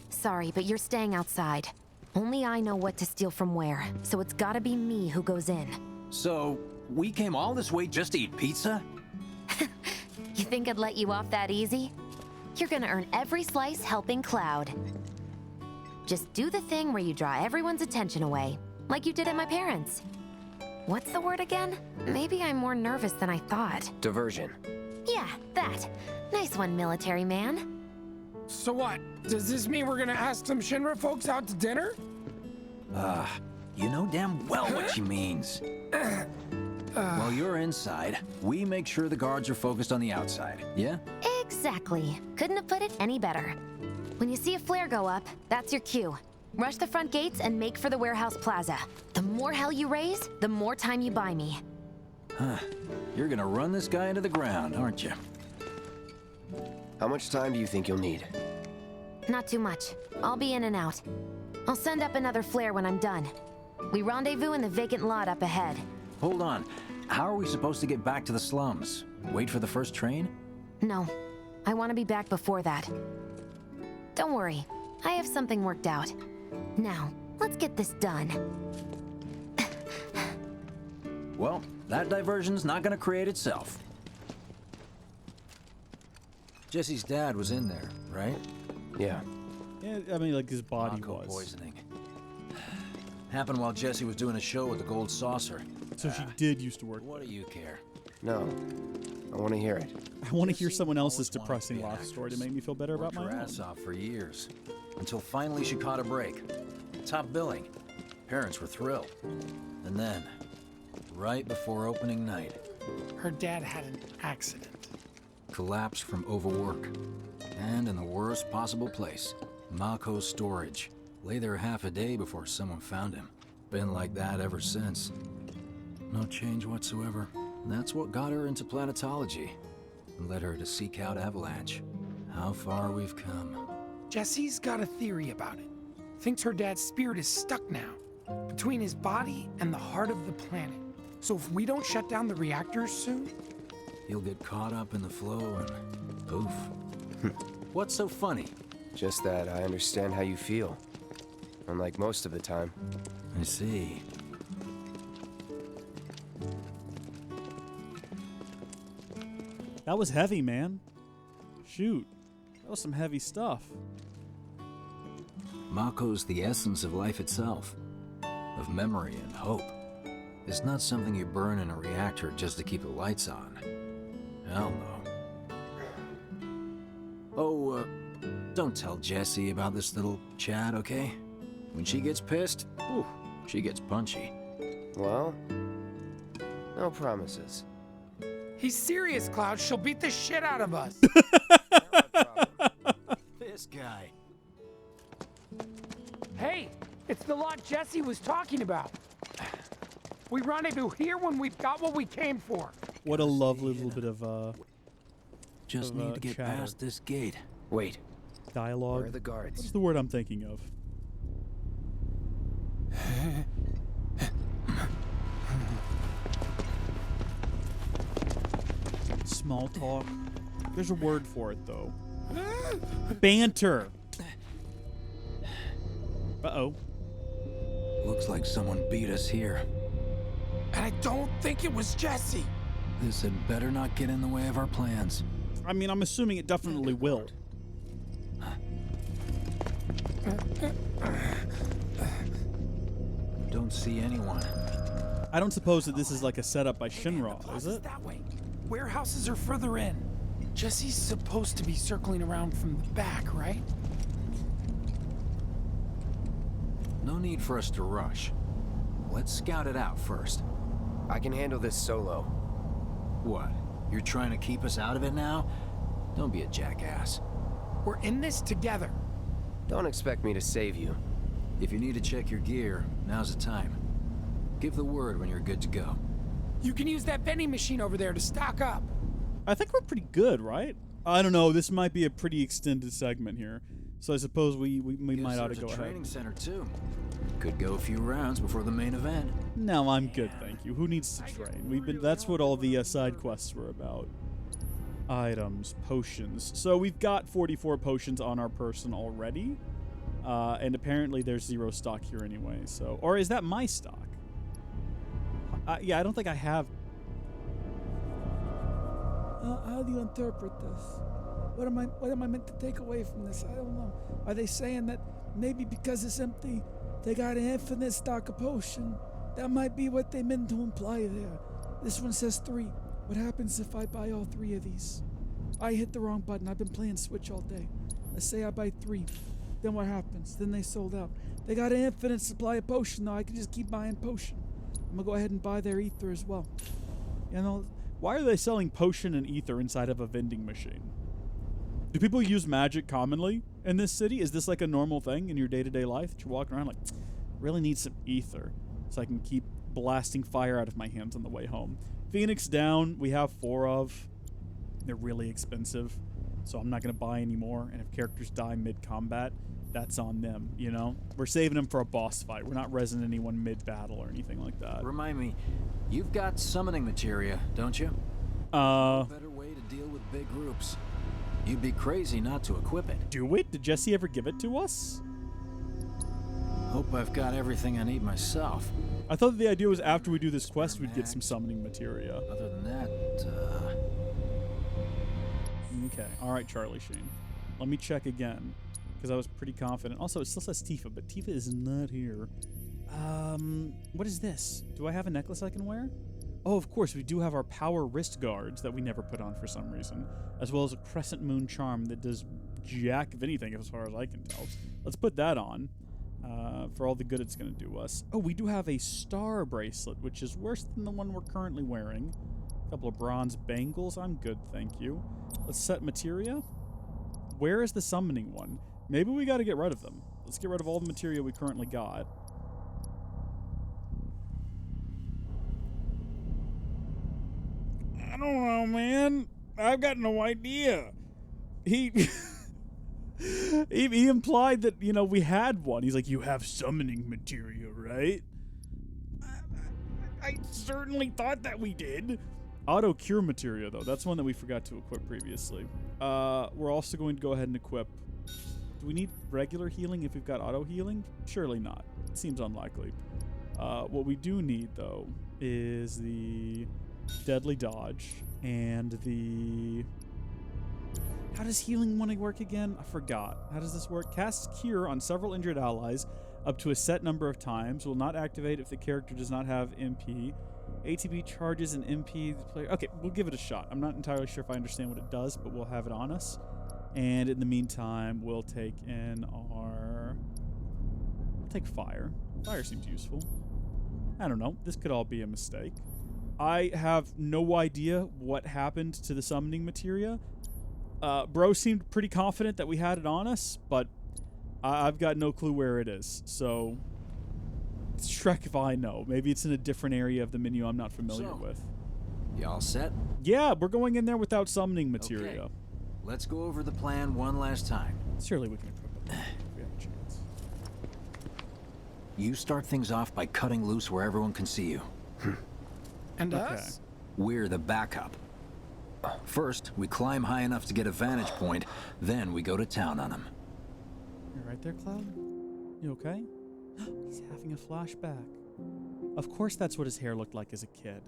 Sorry, but you're staying outside. Only I know what to steal from where, so it's gotta be me who goes in. So, we came all this way just to eat pizza? You think I'd let you off that easy? You're gonna earn every slice helping Cloud. Just do the thing where you draw everyone's attention away, like you did at my parents'. What's the word again? Maybe I'm more nervous than I thought. Diversion. Yeah, that. Nice one, military man. So what? Does this mean we're gonna ask some Shinra folks out to dinner? You know damn well what she means. While you're inside, we make sure the guards are focused on the outside, yeah? Exactly. Couldn't have put it any better. When you see a flare go up, that's your cue. Rush the front gates and make for the warehouse plaza. The more hell you raise, the more time you buy me. You're gonna run this guy into the ground, aren't you? How much time do you think you'll need? Not too much. I'll be in and out. I'll send up another flare when I'm done. We rendezvous in the vacant lot up ahead. Hold on. How are we supposed to get back to the slums? Wait for the first train? No. I want to be back before that. Don't worry. I have something worked out. Now, let's get this done. Well, that diversion's not gonna create itself. Jessie's dad was in there, right? Yeah. Yeah, I mean, like his body was. Poisoning. Happened while Jessie was doing a show with the Gold Saucer. So she did used to work. What do you care? No. I want to hear it. I want to hear someone else's depressing life story to make me feel better about my Worked her own. ass off for years, until finally she caught a break. Top billing. Parents were thrilled. And then, right before opening night, Her dad had an accident. collapsed from overwork. And in the worst possible place, Mako's storage. Lay there half a day before someone found him. Been like that ever since. No change whatsoever. And that's what got her into planetology. And led her to seek out Avalanche. How far we've come. Jessie's got a theory about it. Thinks her dad's spirit is stuck now, between his body and the heart of the planet. So if we don't shut down the reactors soon... You'll get caught up in the flow and poof. What's so funny? Just that I understand how you feel. Unlike most of the time. I see. That was heavy, man. Shoot. That was some heavy stuff. Mako's the essence of life itself. Of memory and hope. It's not something you burn in a reactor just to keep the lights on. Hell no. Oh, don't tell Jessie about this little chat, okay? When she gets pissed, ooh, she gets punchy. Well, no promises. He's serious, Cloud. She'll beat the shit out of us. This guy. Hey, it's the lot Jessie was talking about. We rendezvous here when we've got what we came for. What a lovely little bit of Just need to get chatter. past this gate. Wait. Dialogue. Where are the guards? What's the word I'm thinking of? Small talk. There's a word for it, though. Banter. Uh-oh. Looks like someone beat us here. And I don't think it was Jessie. This had better not get in the way of our plans. I mean, I'm assuming it definitely will. Don't see anyone. I don't suppose that this is like a setup by Shinra, is it? That way. Warehouses are further in. Jessie's supposed to be circling around from the back, right? No need for us to rush. Let's scout it out first. I can handle this solo. What? You're trying to keep us out of it now? Don't be a jackass. We're in this together. Don't expect me to save you. If you need to check your gear, now's the time. Give the word when you're good to go. You can use that vending machine over there to stock up. I think we're pretty good, right? I don't know. This might be a pretty extended segment here, so I suppose we might ought to go There's a ahead. training center too. Could go a few rounds before the main event. No, I'm good, thank you. Who needs to train? That's what all the side quests were about. Items, potions. So we've got 44 potions on our person already, and apparently there's 0 stock here anyway. So, or is that my stock? Yeah, I don't think I have. How do you interpret this? What am I meant to take away from this? I don't know. Are they saying that maybe because it's empty, they got an infinite stock of potion? That might be what they meant to imply there. This one says 3. What happens if I buy all 3 of these? I hit the wrong button. I've been playing Switch all day. Let's say I buy 3. Then what happens? Then they sold out. They got an infinite supply of potion, though. I can just keep buying potion. I'm gonna go ahead and buy their ether as well. You know, Why are they selling potion and ether inside of a vending machine? Do people use magic commonly in this city? Is this like a normal thing in your day-to-day life that you're walking around like, really need some ether so I can keep blasting fire out of my hands on the way home? Phoenix down, we have 4 of. They're really expensive, so I'm not going to buy any more. And if characters die mid-combat, that's on them, you know? We're saving them for a boss fight. We're not resing anyone mid-battle or anything like that. Remind me, you've got summoning materia, don't you? A better way to deal with big groups. You'd be crazy not to equip it. Do it? Did Jessie ever give it to us? Hope I've got everything I need myself. I thought the idea was after we do this quest, we'd get some summoning materia. Other than that, Okay. All right, Charlie Sheen. Let me check again, because I was pretty confident. Also, it still says Tifa, but Tifa is not here. What is this? Do I have a necklace I can wear? Oh, of course, we do have our power wrist guards that we never put on for some reason, as well as a crescent moon charm that does jack of anything as far as I can tell. Let's put that on for all the good it's going to do us. Oh, we do have a star bracelet, which is worse than the one we're currently wearing. A couple of bronze bangles. I'm good, thank you. Let's set materia. Where is the summoning one? Maybe we got to get rid of them. Let's get rid of all the materia we currently got. I don't know, man. I've got no idea. He he implied that, you know, we had one. He's like, you have summoning materia, right? I certainly thought that we did. Auto cure materia, though. That's one that we forgot to equip previously. We're also going to go ahead and equip. Do we need regular healing if we've got auto healing? Surely not. It seems unlikely. What we do need, though, is the deadly dodge and the... How does healing want to work again? I forgot. How does this work? Casts cure on several injured allies up to a set number of times. Will not activate if the character does not have MP. ATB charges an MP the player. Okay, we'll give it a shot. I'm not entirely sure if I understand what it does, but we'll have it on us. And in the meantime, we'll take in our... We'll take fire. Fire seems useful. I don't know. This could all be a mistake. I have no idea what happened to the summoning materia. Bro seemed pretty confident that we had it on us, but I've got no clue where it is. So, Shrek if I know. Maybe it's in a different area of the menu I'm not familiar with. You all set? Yeah, we're going in there without summoning materia. Okay. Let's go over the plan one last time. Surely we can equip it. We have a chance. You start things off by cutting loose where everyone can see you. And us? We're the backup. First, we climb high enough to get a vantage point, then we go to town on them. You're right there, Cloud? You okay? He's having a flashback. Of course that's what his hair looked like as a kid.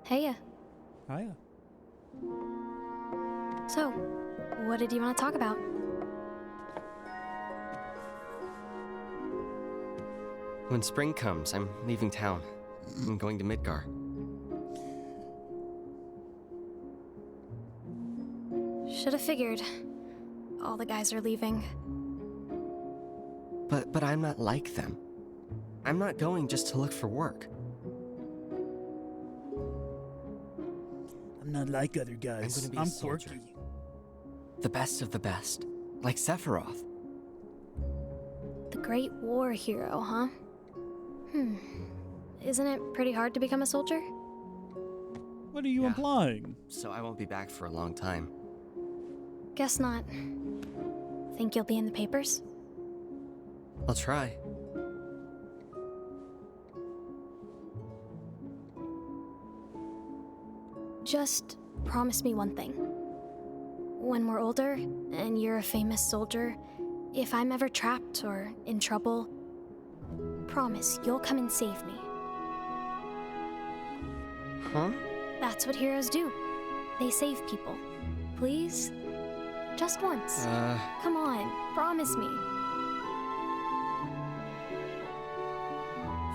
Heya. Hiya. So, what did you want to talk about? When spring comes, I'm leaving town. I'm going to Midgar. Should have figured. All the guys are leaving. But I'm not like them. I'm not going just to look for work. I'm not like other guys. I'm gonna be a soldier. quirky. The best of the best. Like Sephiroth. The Great War hero, huh? Isn't it pretty hard to become a soldier? What are you implying? So I won't be back for a long time. Guess not. Think you'll be in the papers? I'll try. Just promise me one thing. When we're older, and you're a famous soldier, if I'm ever trapped or in trouble, promise you'll come and save me. Huh? That's what heroes do. They save people. Please? Just once. Come on, promise me.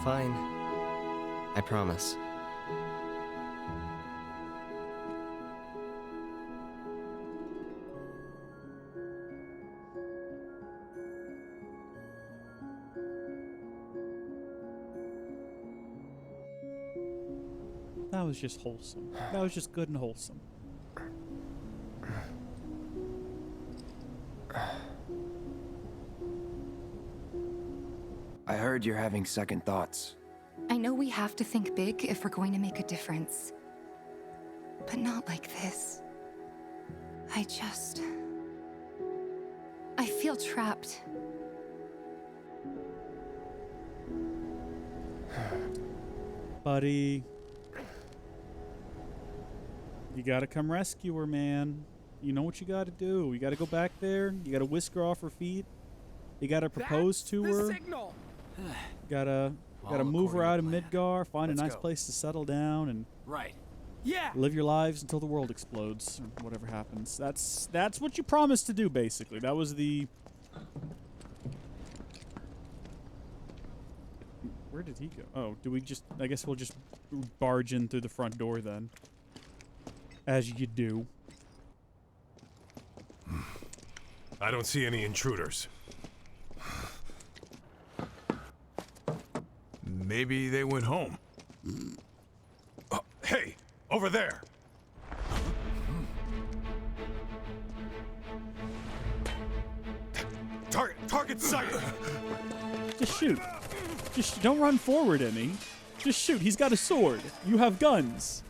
Fine. I promise. That was just wholesome. That was just good and wholesome. I heard you're having second thoughts. I know we have to think big if we're going to make a difference. But not like this. I feel trapped. Buddy. You gotta come rescue her, man. You know what you gotta do. You gotta go back there. You gotta whisk her off her feet. You gotta propose to her. Signal. Gotta move her out of Midgar, find a nice place to settle down, and live your lives until the world explodes or whatever happens. That's what you promised to do, basically. That was the Where did he go? Oh, do we just... I guess we'll just barge in through the front door then. As you do. I don't see any intruders. Maybe they went home. Hey, over there! Target sighted! Just shoot. Just don't run forward any. Just shoot. He's got a sword. You have guns.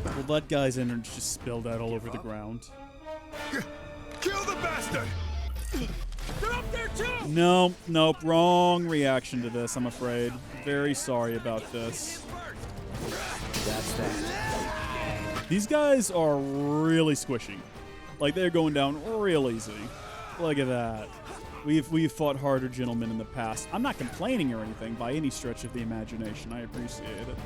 Well, that guy's energy just spilled out all over the ground. Kill the bastard! They're up there too! No, nope, wrong reaction to this, I'm afraid. Very sorry about this. That's that. These guys are really squishy. Like, they're going down real easy. Look at that. We've fought harder gentlemen in the past. I'm not complaining or anything by any stretch of the imagination. I appreciate it.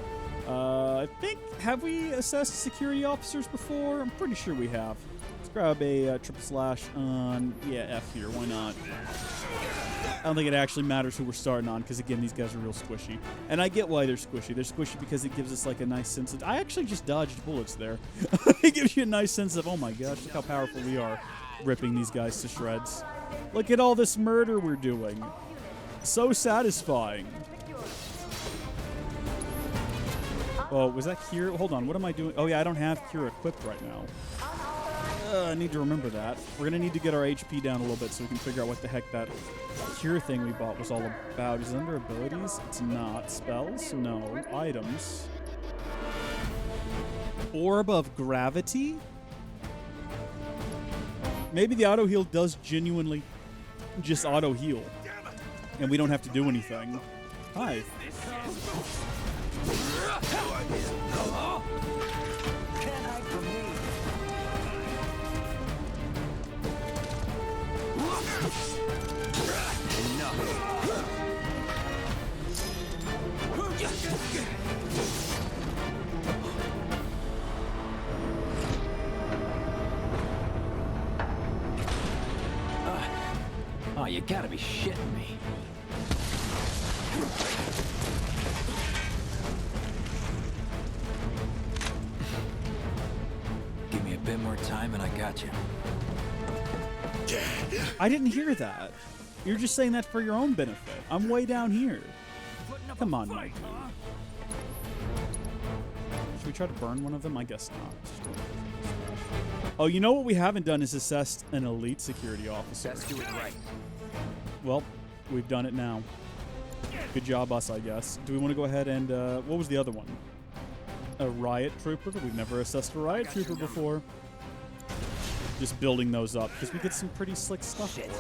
I think, have we assessed security officers before? I'm pretty sure we have. Let's grab a / on, yeah, F here. Why not? I don't think it actually matters who we're starting on, because again, these guys are real squishy. And I get why they're squishy. They're squishy because it gives us like a nice sense of... I actually just dodged bullets there. It gives you a nice sense of, oh my gosh, look how powerful we are, ripping these guys to shreds. Look at all this murder we're doing. So satisfying. Oh, was that cure? Hold on, what am I doing? Oh yeah, I don't have cure equipped right now. I need to remember that. We're gonna need to get our HP down a little bit so we can figure out what the heck that cure thing we bought was all about. Is it under abilities? It's not. Spells? No. Items. Orb of Gravity? Maybe the auto heal does genuinely just auto heal. And we don't have to do anything. Hi. Oh, you gotta be shitting me. Give me a bit more time and I got you. I didn't hear that. You're just saying that for your own benefit. I'm way down here. Come on, Mike. Should we try to burn one of them? I guess not. Oh, you know what we haven't done is assessed an elite security officer. Let's do it right. Well, we've done it now. Good job, us, I guess. Do we want to go ahead and, what was the other one? A riot trooper? We've never assessed a riot trooper before. Just building those up, because we get some pretty slick stuff for it.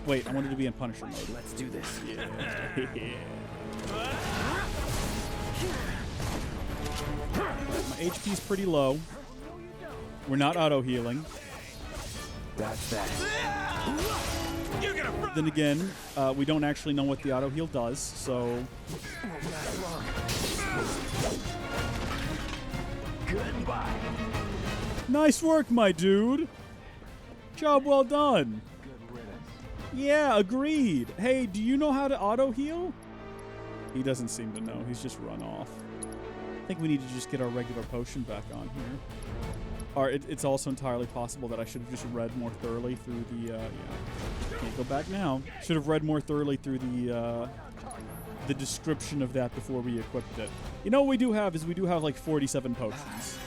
Wait, I wanted to be in Punisher mode. Let's do this. Yeah. My HP's pretty low. We're not auto-healing. That's that. Then again, we don't actually know what the auto-heal does, so... Goodbye. Nice work, my dude. Job well done. Yeah, agreed. Hey, do you know how to auto-heal? He doesn't seem to know. He's just run off. I think we need to just get our regular potion back on here. Or it's also entirely possible that I should have just read more thoroughly through the, yeah. Can't go back now. Should have read more thoroughly through the description of that before we equipped it. You know what we do have is we do have like 47 potions.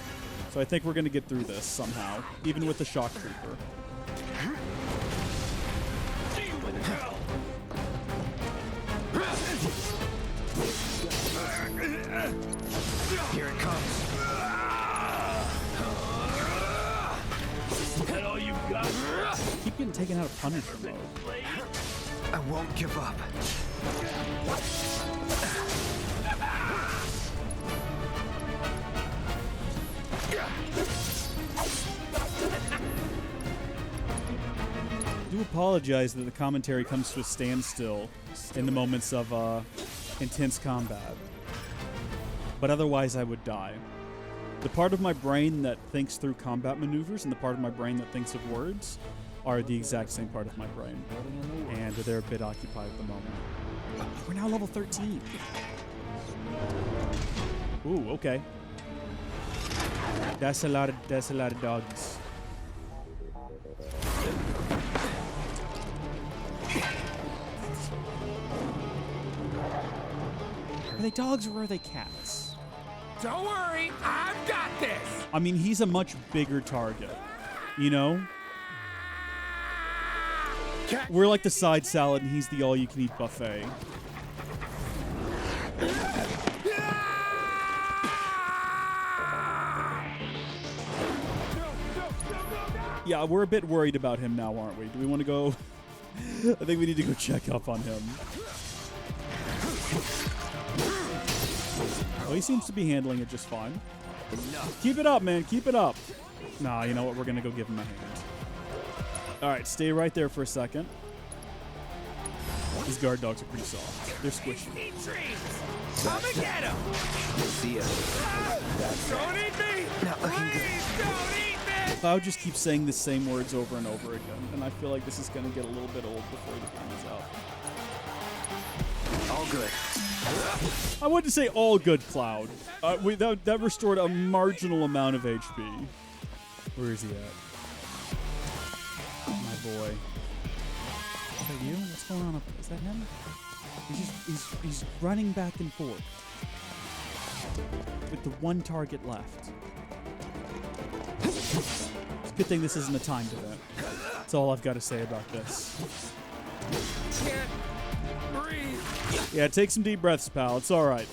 So I think we're going to get through this somehow, even with the shock trooper. Here it comes. Is that all you got? Keep getting taken out of Punisher mode. I won't give up. I do apologize that the commentary comes to a standstill in the moments of intense combat. But otherwise I would die. The part of my brain that thinks through combat maneuvers and the part of my brain that thinks of words are the exact same part of my brain. And they're a bit occupied at the moment. We're now level 13. Ooh, okay. That's a lot of doggies. Are they dogs or are they cats? Don't worry, I've got this. I mean, he's a much bigger target, you know? We're like the side salad and he's the all-you-can-eat buffet. Yeah, we're a bit worried about him now, aren't we? Do we want to go? I think we need to go check up on him. Oh, he seems to be handling it just fine. Keep it up, man. Keep it up. Nah, you know what? We're going to go give him a hand. All right, stay right there for a second. These guard dogs are pretty soft. They're squishy. Come and get him. See ya. Don't eat me. Not looking good. Please don't eat me. Cloud just keeps saying the same words over and over again, and I feel like this is going to get a little bit old before the game is out. All good. I wouldn't say all good, Cloud. That restored a marginal amount of HP. Where is he at? My boy. Is that you? What's going on up there? Is that him? He's running back and forth. With the one target left. It's a good thing this isn't a timed event. That's all I've got to say about this. Can't breathe. Yeah, take some deep breaths, pal. It's all right.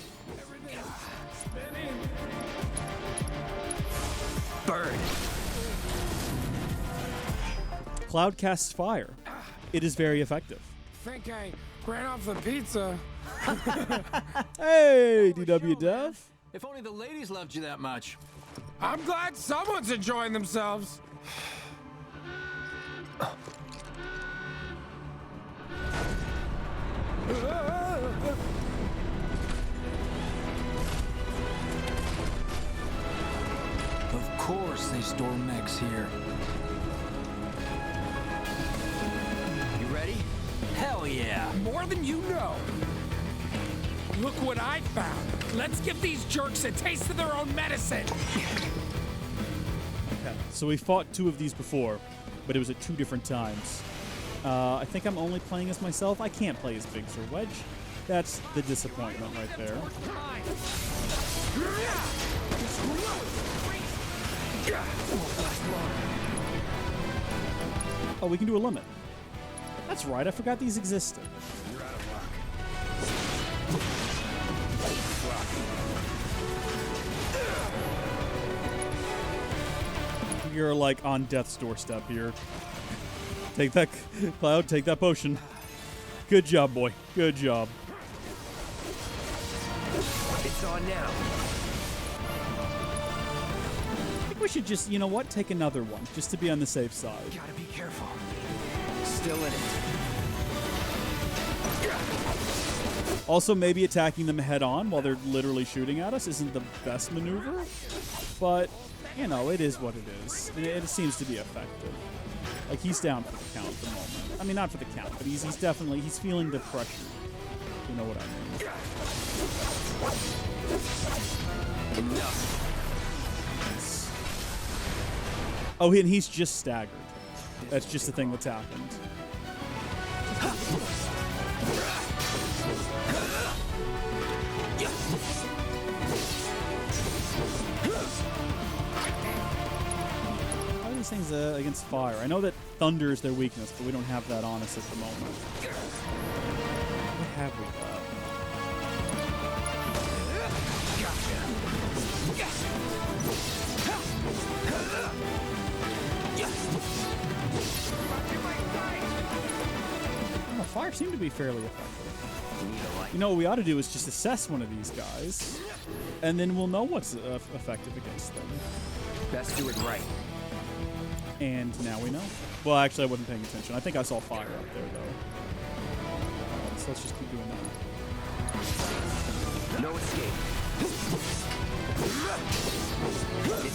Burn. Cloud casts fire. It is very effective. Think I ran off the pizza. Hey, DW Dev. If only the ladies loved you that much. I'm glad someone's enjoying themselves. Of course they store mechs here. You ready? Hell yeah! More than you know. Look what I found. Let's give these jerks a taste of their own medicine. Okay, so we fought 2 of these before, but it was at 2 different times. I think I'm only playing as myself. I can't play as Biggs or Wedge. That's the disappointment right there. Oh, we can do a limit. That's right, I forgot these existed. You're out of luck. You're like on death's doorstep here. Take that, Cloud, take that potion. Good job, boy. Good job. It's on now. I think we should just, you know what, take another one, just to be on the safe side. Gotta be careful. Still in it. Also, maybe attacking them head on while they're literally shooting at us isn't the best maneuver, but, you know, it is what it is. It seems to be effective. Like, he's down for the count at the moment. I mean, not for the count, but he's definitely, he's feeling the pressure. You know what I mean? Enough. Oh, and he's just staggered. That's just the thing that's happened. How are these things against fire? I know that thunder is their weakness, but we don't have that on us at the moment. What have we got? Fire seemed to be fairly effective. You know, what we ought to do is just assess one of these guys, and then we'll know what's effective against them. Best do it right. And now we know. Well, actually, I wasn't paying attention. I think I saw fire up there, though. So let's just keep doing that. No escape.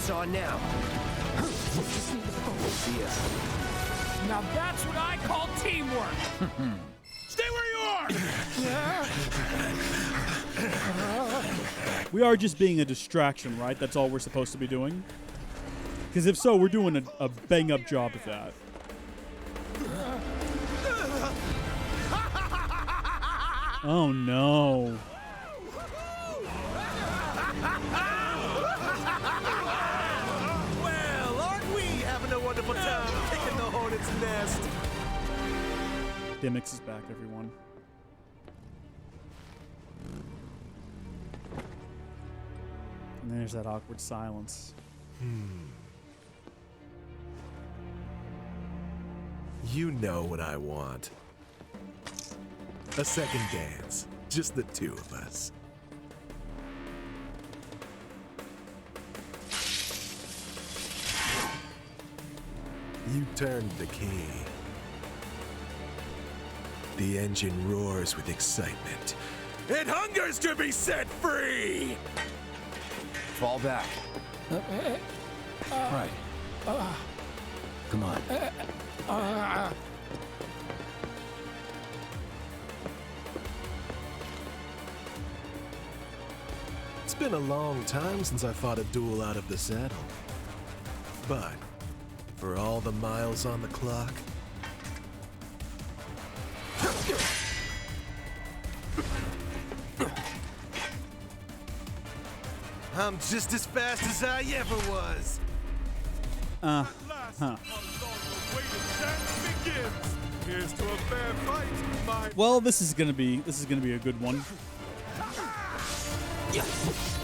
It's on now. Just need to focus. Yeah. Now that's what I call teamwork. Stay where you are! We are just being a distraction, right? That's all we're supposed to be doing? Because if so, we're doing a bang-up job of that. Oh, no. Well, aren't we having a wonderful time kicking the hornet's nest? Dimix is back, everyone. And then there's that awkward silence. You know what I want. A second dance. Just the two of us. You turned the key. The engine roars with excitement. It hungers to be set free! Fall back. Right. Come on. It's been a long time since I fought a duel out of the saddle. But, for all the miles on the clock, I'm just as fast as I ever was. Here's to a fair fight, Well, this is gonna be a good one.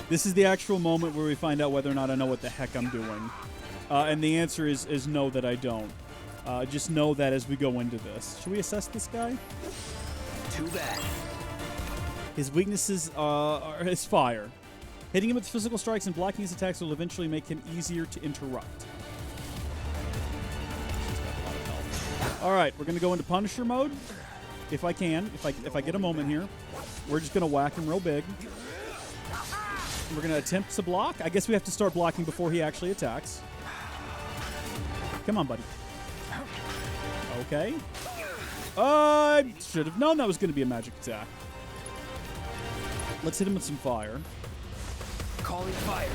This is the actual moment where we find out whether or not I know what the heck I'm doing. And the answer is no, that I don't. Just know that as we go into this. Should we assess this guy? Too bad. His weaknesses are his fire. Hitting him with physical strikes and blocking his attacks will eventually make him easier to interrupt. All right, we're gonna go into Punisher mode, if I can, if I get a moment here. We're just gonna whack him real big. We're gonna attempt to block. I guess we have to start blocking before he actually attacks. Come on, buddy. Okay. I should have known that was gonna be a magic attack. Let's hit him with some fire. Calling fire.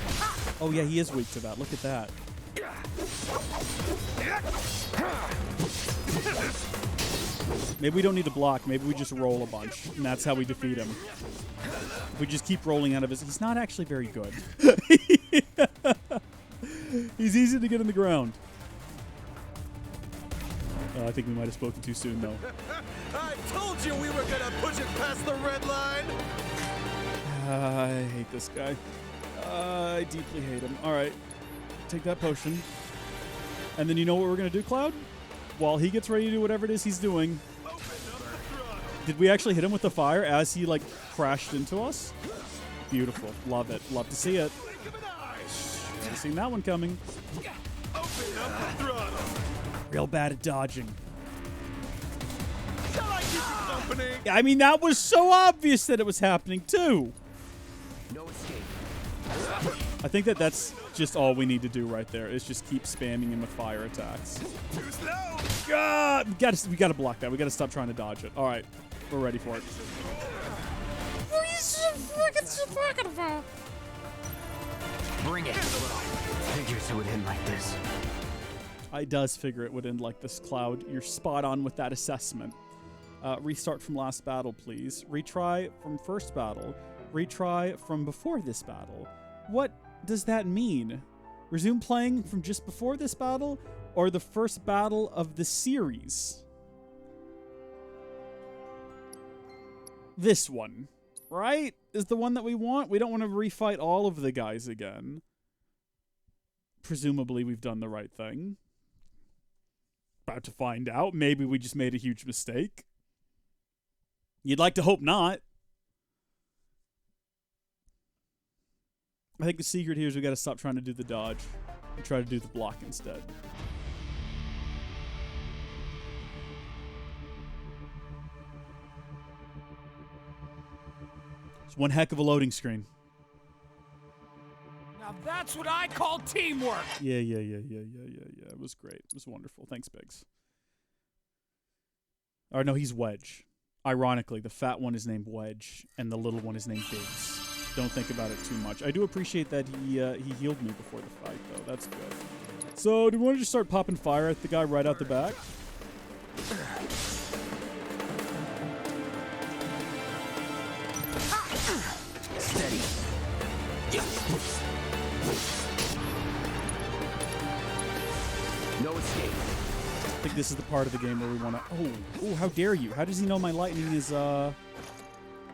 Oh yeah, he is weak to that. Look at that. Maybe we don't need to block. Maybe we just roll a bunch, and that's how we defeat him. We just keep rolling out of his... He's not actually very good. He's easy to get in the ground. I think we might have spoken too soon, though. I told you we were gonna push it past the red line. I hate this guy. I deeply hate him. All right. Take that potion. And then you know what we're going to do, Cloud? While he gets ready to do whatever it is he's doing. Did we actually hit him with the fire as he, like, crashed into us? Beautiful. Love it. Love to see it. Should have seen that one coming. Real bad at dodging. I mean, that was so obvious that it was happening, too. No escape. I think that's just all we need to do right there is just keep spamming him with fire attacks. Too slow. God, we gotta block that. We gotta stop trying to dodge it. All right, we're ready for it. Bring it. Figures it would end like this. I does figure it would end like this, Cloud. You're spot on with that assessment. Restart from last battle, please. Retry from first battle. Retry from before this battle. What does that mean? Resume playing from just before this battle or the first battle of the series? This one, right? Is the one that we want? We don't want to refight all of the guys again. Presumably we've done the right thing. About to find out. Maybe we just made a huge mistake. You'd like to hope not. I think the secret here is we got to stop trying to do the dodge and try to do the block instead. It's one heck of a loading screen. Now Now that's what I call teamwork. Yeah. It was great. It was wonderful. Thanks, Biggs. Or no, he's Wedge. Ironically, the fat one is named Wedge, and the little one is named Biggs. Don't think about it too much. I do appreciate that he healed me before the fight, though. That's good. So, do we want to just start popping fire at the guy right out the back? Steady. No escape. I think this is the part of the game where we want to... Oh, how dare you? How does he know my lightning is, or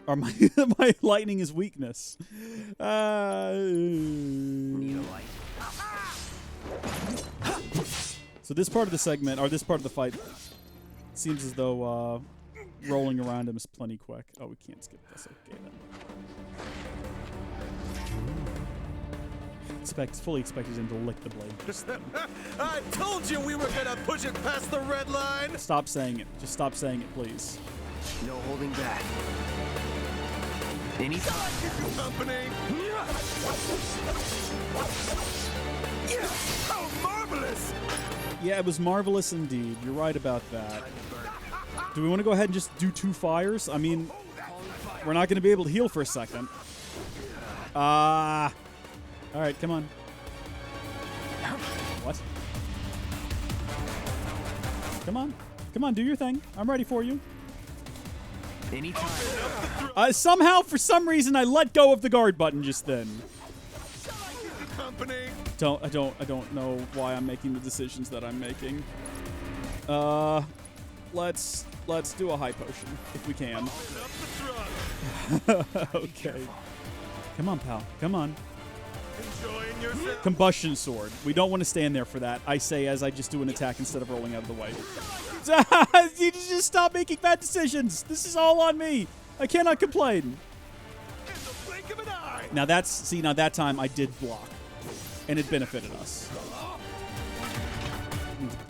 my, my lightning is weakness? Need a light. So this part of the segment, or this part of the fight, seems as though rolling around him is plenty quick. Oh, we can't skip this. Okay, then. Fully expected him to lick the blade. I told you we were gonna push it past the red line. Stop saying it. Just stop saying it, please. No holding back. Anytime. Shall I keep you company? How marvelous! Yeah, it was marvelous indeed. You're right about that. Do we want to go ahead and just do 2 fires? I mean, we're not going to be able to heal for a second. All right, come on. What? Come on. Come on, do your thing. I'm ready for you. Anytime. Somehow, for some reason, I let go of the guard button just then. Company. I don't know why I'm making the decisions that I'm making. Let's do a high potion if we can. Okay. Come on, pal. Come on. Enjoying yourself? Combustion sword. We don't want to stand there for that. I say as I just do an attack instead of rolling out of the way. You just stop making bad decisions. This is all on me. I cannot complain. Now now that time I did block, and it benefited us.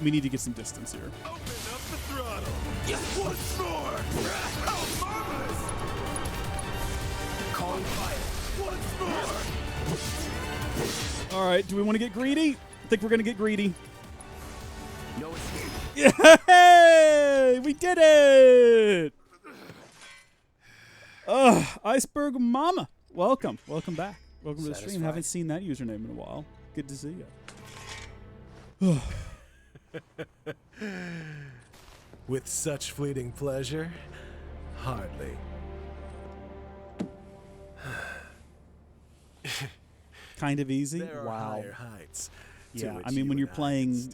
We need to get some distance here. Open up the throttle. Yes, once more. How marvelous! Calling fire. Once more. All right, do we want to get greedy? I think we're going to get greedy. No escape. Yay! We did it! Iceberg Mama. Welcome. Welcome back. Welcome to the stream. Haven't seen that username in a while. Good to see you. With such fleeting pleasure? Hardly. Kind of easy. There are wow. higher heights. Yeah, I mean, when you're playing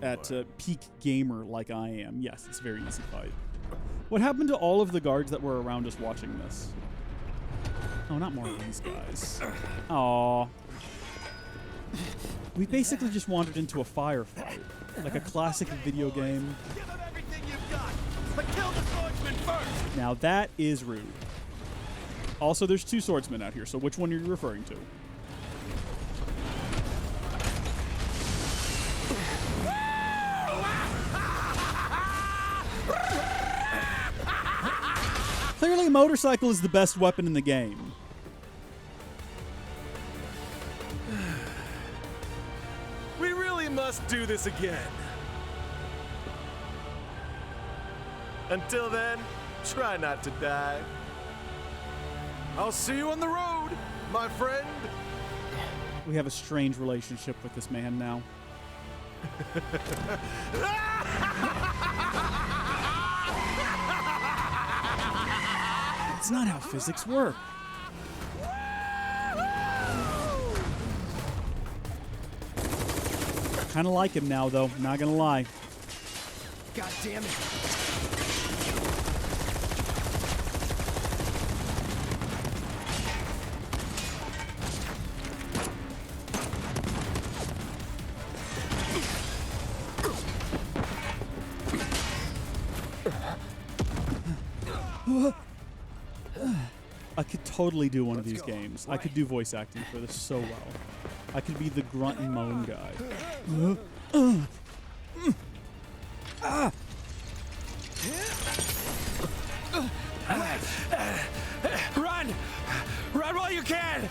at peak gamer like I am, yes, it's a very easy fight. What happened to all of the guards that were around us watching this? Oh, not more of these guys. Aww. We basically just wandered into a firefight. Like a classic video game. Give them everything you've got, but kill the swordsman first. Now that is rude. Also, there's 2 swordsmen out here, so which one are you referring to? Clearly, a motorcycle is the best weapon in the game. We really must do this again. Until then, try not to die. I'll see you on the road, my friend. We have a strange relationship with this man now. It's not how physics work. Kind of like him now, though. Not gonna lie. God damn it. I could totally do one of these games. I could do voice acting for this so well. I could be the grunt and moan guy. Run! Run while you can!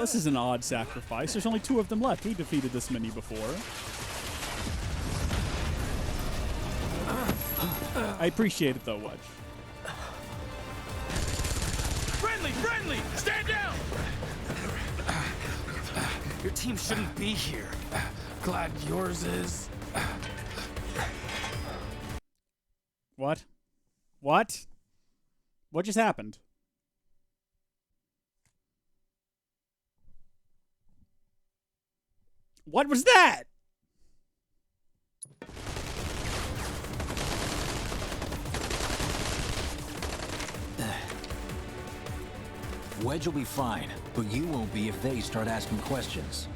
This is an odd sacrifice. There's only 2 of them left. He defeated this many before. I appreciate it though, Wedge. Friendly! Friendly! Stand down! Your team shouldn't be here. Glad yours is. What? What? What just happened? What was that? Wedge will be fine, but you won't be if they start asking questions.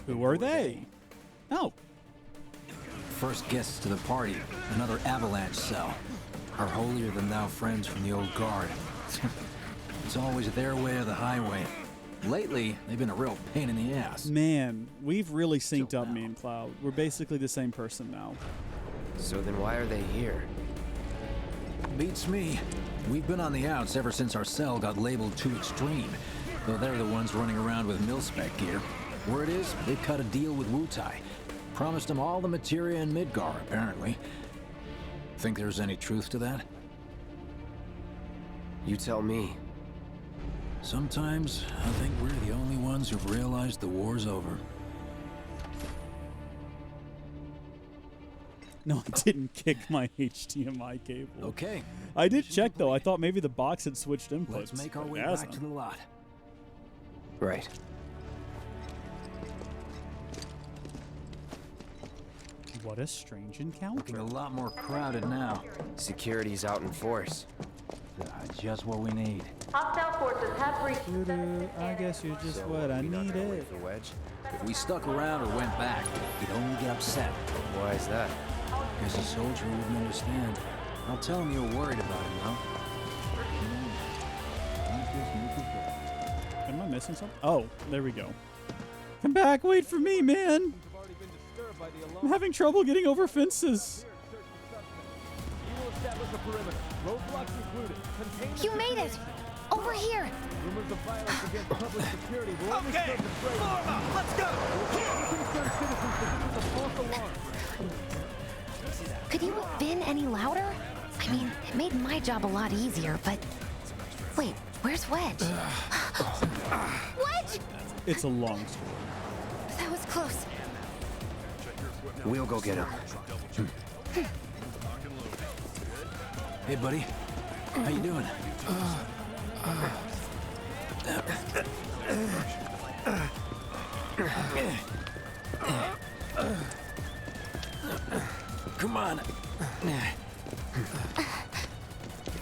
Who are they? Oh. First guests to the party, another avalanche cell. Our holier-than-thou friends from the old guard. It's always their way or the highway. Lately, they've been a real pain in the ass. Man, we've really synced up, me and Cloud. We're basically the same person now. So then why are they here? Beats me. We've been on the outs ever since our cell got labeled too extreme. Though they're the ones running around with mil-spec gear. Word is, they cut a deal with Wutai. Promised them all the Materia and Midgar, apparently. Think there's any truth to that? You tell me. Sometimes, I think we're the only ones who've realized the war's over. No, I didn't kick my HDMI cable. Okay. I did check, though. I thought maybe the box had switched inputs. Let's make our way It back to the lot. Right. What a strange encounter. Looking a lot more crowded now. Security's out in force. Just what we need. Hostile forces have reached. I guess you're just what I needed. For Wedge. If we stuck around or went back, he'd only get upset. Why is that? Guess a soldier wouldn't understand. I'll tell him you're worried about him, though. Am I missing something? Oh, there we go. Come back, wait for me, man. I'm having trouble getting over fences. You made it! Over here! Okay, form up, let's go! Could you have been any louder? I mean, it made my job a lot easier, but... Wait, where's Wedge? Wedge! It's a long story. That was close. We'll go get him. Hey, buddy. How you doing? Come on.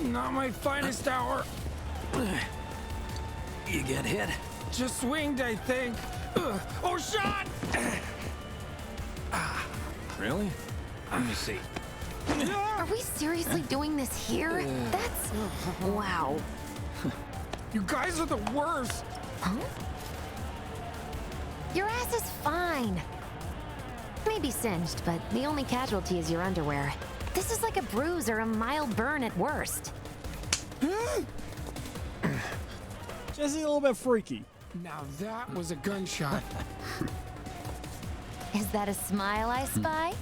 Not my finest hour. You get hit? Just swinged, I think. Oh, shot! Really? Let me see. Are we seriously doing this here? That's... wow. You guys are the worst. Huh? Your ass is fine. Maybe singed, but the only casualty is your underwear. This is like a bruise or a mild burn at worst. Jessie, a little bit freaky. Now that was a gunshot. Is that a smile I spy?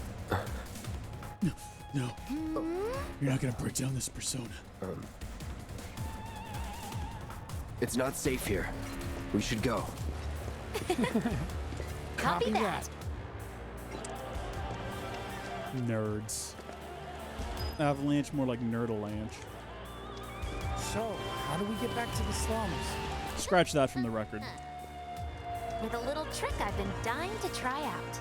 No. You're not gonna break down this persona. It's not safe here. We should go. Copy that. Nerds. Avalanche, more like Nerdalanche. So, how do we get back to the slums? Scratch that from the record. With a little trick I've been dying to try out.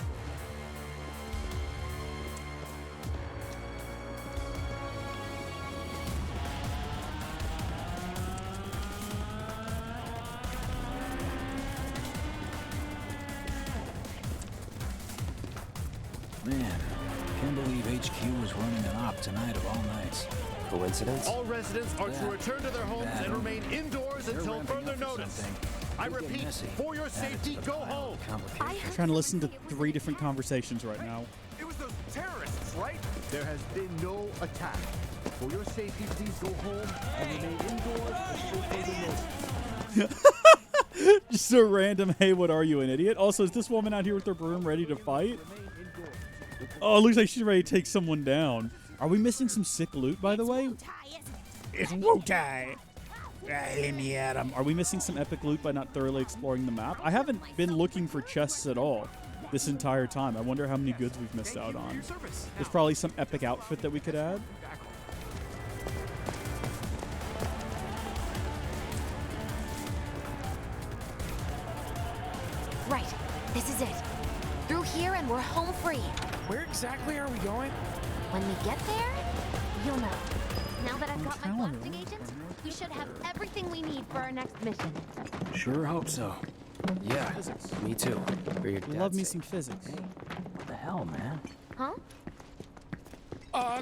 Man, can't believe HQ was running an op tonight of all nights. Coincidence? All residents are to return to their homes and remain indoors until further notice. I repeat, for your safety, go home. I'm trying to listen to 3 different conversations right now. It was those terrorists, right? There has been no attack. For your safety, please go home and remain indoors until further notice. Just a random, hey, what are you, an idiot? Also, is this woman out here with her broom ready to fight? Oh, it looks like she's ready to take someone down. Are we missing some sick loot, by the way? It's Wu-Tai. Let me at him. Are we missing some epic loot by not thoroughly exploring the map? I haven't been looking for chests at all this entire time. I wonder how many goods we've missed out on. There's probably some epic outfit that we could add. Right. This is it. Through here and we're home free. Where exactly are we going? When we get there, you'll know. Now that I've got my blasting agent, we should have everything we need for our next mission. Sure hope so. Yeah, me too. For your Love me dad's some physics. What the hell, man? Huh?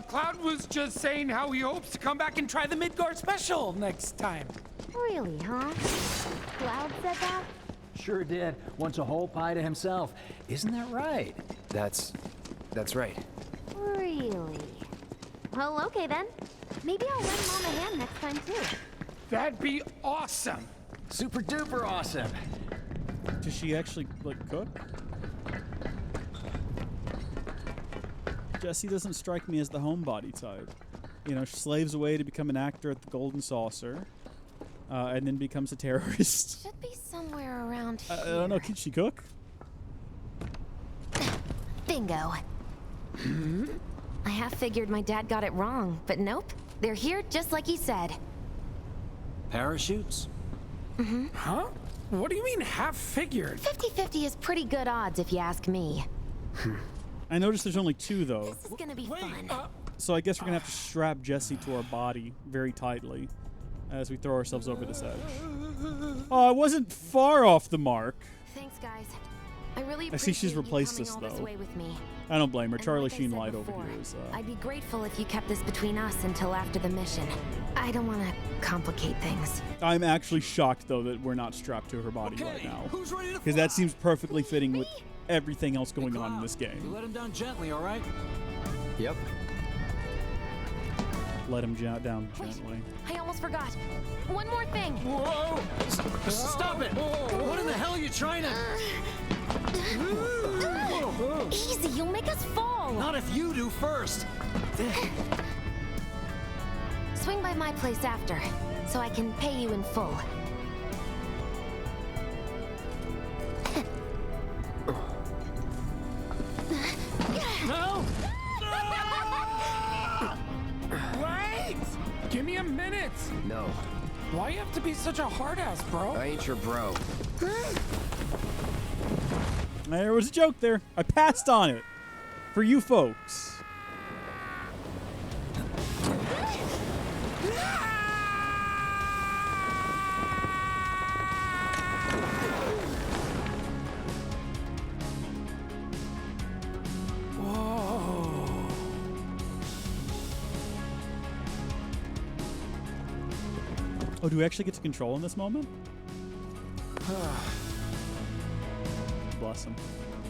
Cloud was just saying how he hopes to come back and try the Midgard special next time. Really, huh? Cloud said that? Sure did. Wants a whole pie to himself. Isn't that right? That's right. Really? Well, okay then. Maybe I'll lend Mom a hand next time too. That'd be awesome. Super duper awesome. Does she actually, like, cook? Jessie doesn't strike me as the homebody type. You know, she slaves away to become an actor at the Golden Saucer, and then becomes a terrorist. Should be somewhere around here. I don't know, can she cook? Bingo. I half figured my dad got it wrong, but nope. They're here just like he said. Parachutes? Mm-hmm. Huh? What do you mean half figured? 50-50 is pretty good odds if you ask me. I noticed there's only two, though. This is gonna be fun. So I guess we're gonna have to strap Jessie to our body very tightly as we throw ourselves over this edge. Oh, I wasn't far off the mark. Thanks, guys. I really I see she's appreciate replaced you us, coming all this though. way with me. I don't blame her. And Charlie like I Sheen said lied over before, here. Is, I'd be grateful if you kept this between us until after the mission. I don't want to complicate things. I'm actually shocked, though, that we're not strapped to her body right now. Because that seems perfectly fitting with everything else going on in this You game. let him down gently, all right? Yep. Let him down gently. I almost forgot. One more thing. Whoa! Stop it! What in the hell are you trying to... Easy, you'll make us fall. Not if you do first. Swing by my place after, so I can pay you in full. No! Wait! Give me a minute! No. Why you have to be such a hard ass, bro? I ain't your bro. There was a joke there. I passed on it. For you folks. Whoa. Oh, do we actually get to control in this moment? Bless him.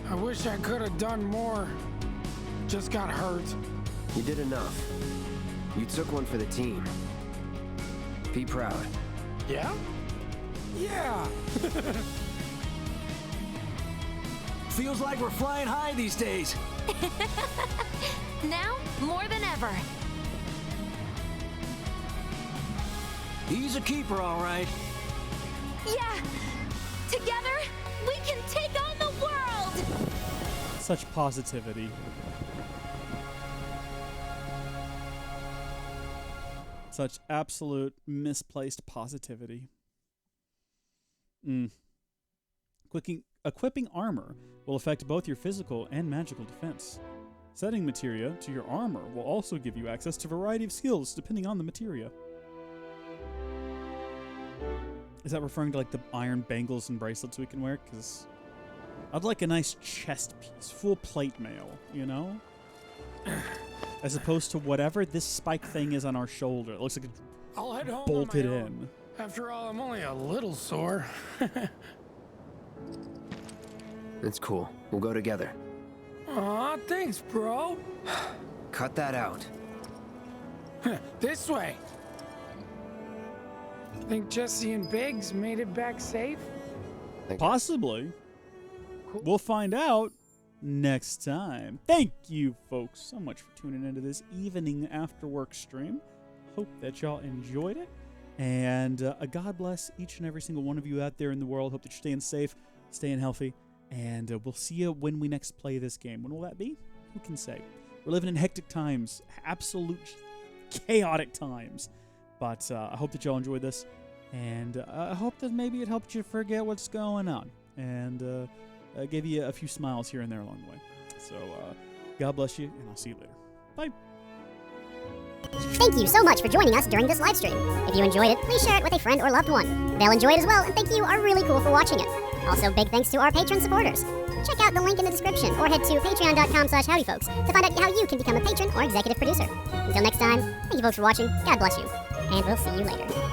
I wish I could have done more. Just got hurt. You did enough. You took one for the team. Be proud. Yeah? Yeah. Feels like we're flying high these days. Now, more than ever. He's a keeper, all right. Yeah. Together, we can take on the world. Such positivity. Such absolute misplaced positivity. Equipping armor will affect both your physical and magical defense. Setting materia to your armor will also give you access to a variety of skills depending on the materia. Is that referring to like the iron bangles and bracelets we can wear? Because I'd like a nice chest piece, full plate mail, you know? As opposed to whatever this spike thing is on our shoulder. It looks like it's I'll head home bolted on my in. own. After all, I'm only a little sore. It's cool. We'll go together. Aw, thanks, bro. Cut that out. This way. Think Jessie and Biggs made it back safe? Possibly. Cool. We'll find out next time. Thank you, folks, so much for tuning into this evening after work stream. Hope that y'all enjoyed it. And God bless each and every single one of you out there in the world. Hope that you're staying safe, staying healthy. And we'll see you when we next play this game. When will that be? Who can say? We're living in hectic times, absolute chaotic times. But I hope that y'all enjoyed this. And I hope that maybe it helped you forget what's going on. And gave you a few smiles here and there along the way. So God bless you, and I'll see you later. Bye. Thank you so much for joining us during this live stream. If you enjoyed it, please share it with a friend or loved one. They'll enjoy it as well, and thank you are really cool for watching it. Also, big thanks to our patron supporters. Check out the link in the description or head to patreon.com/howdyfolks to find out how you can become a patron or executive producer. Until next time, thank you folks for watching, God bless you, and we'll see you later.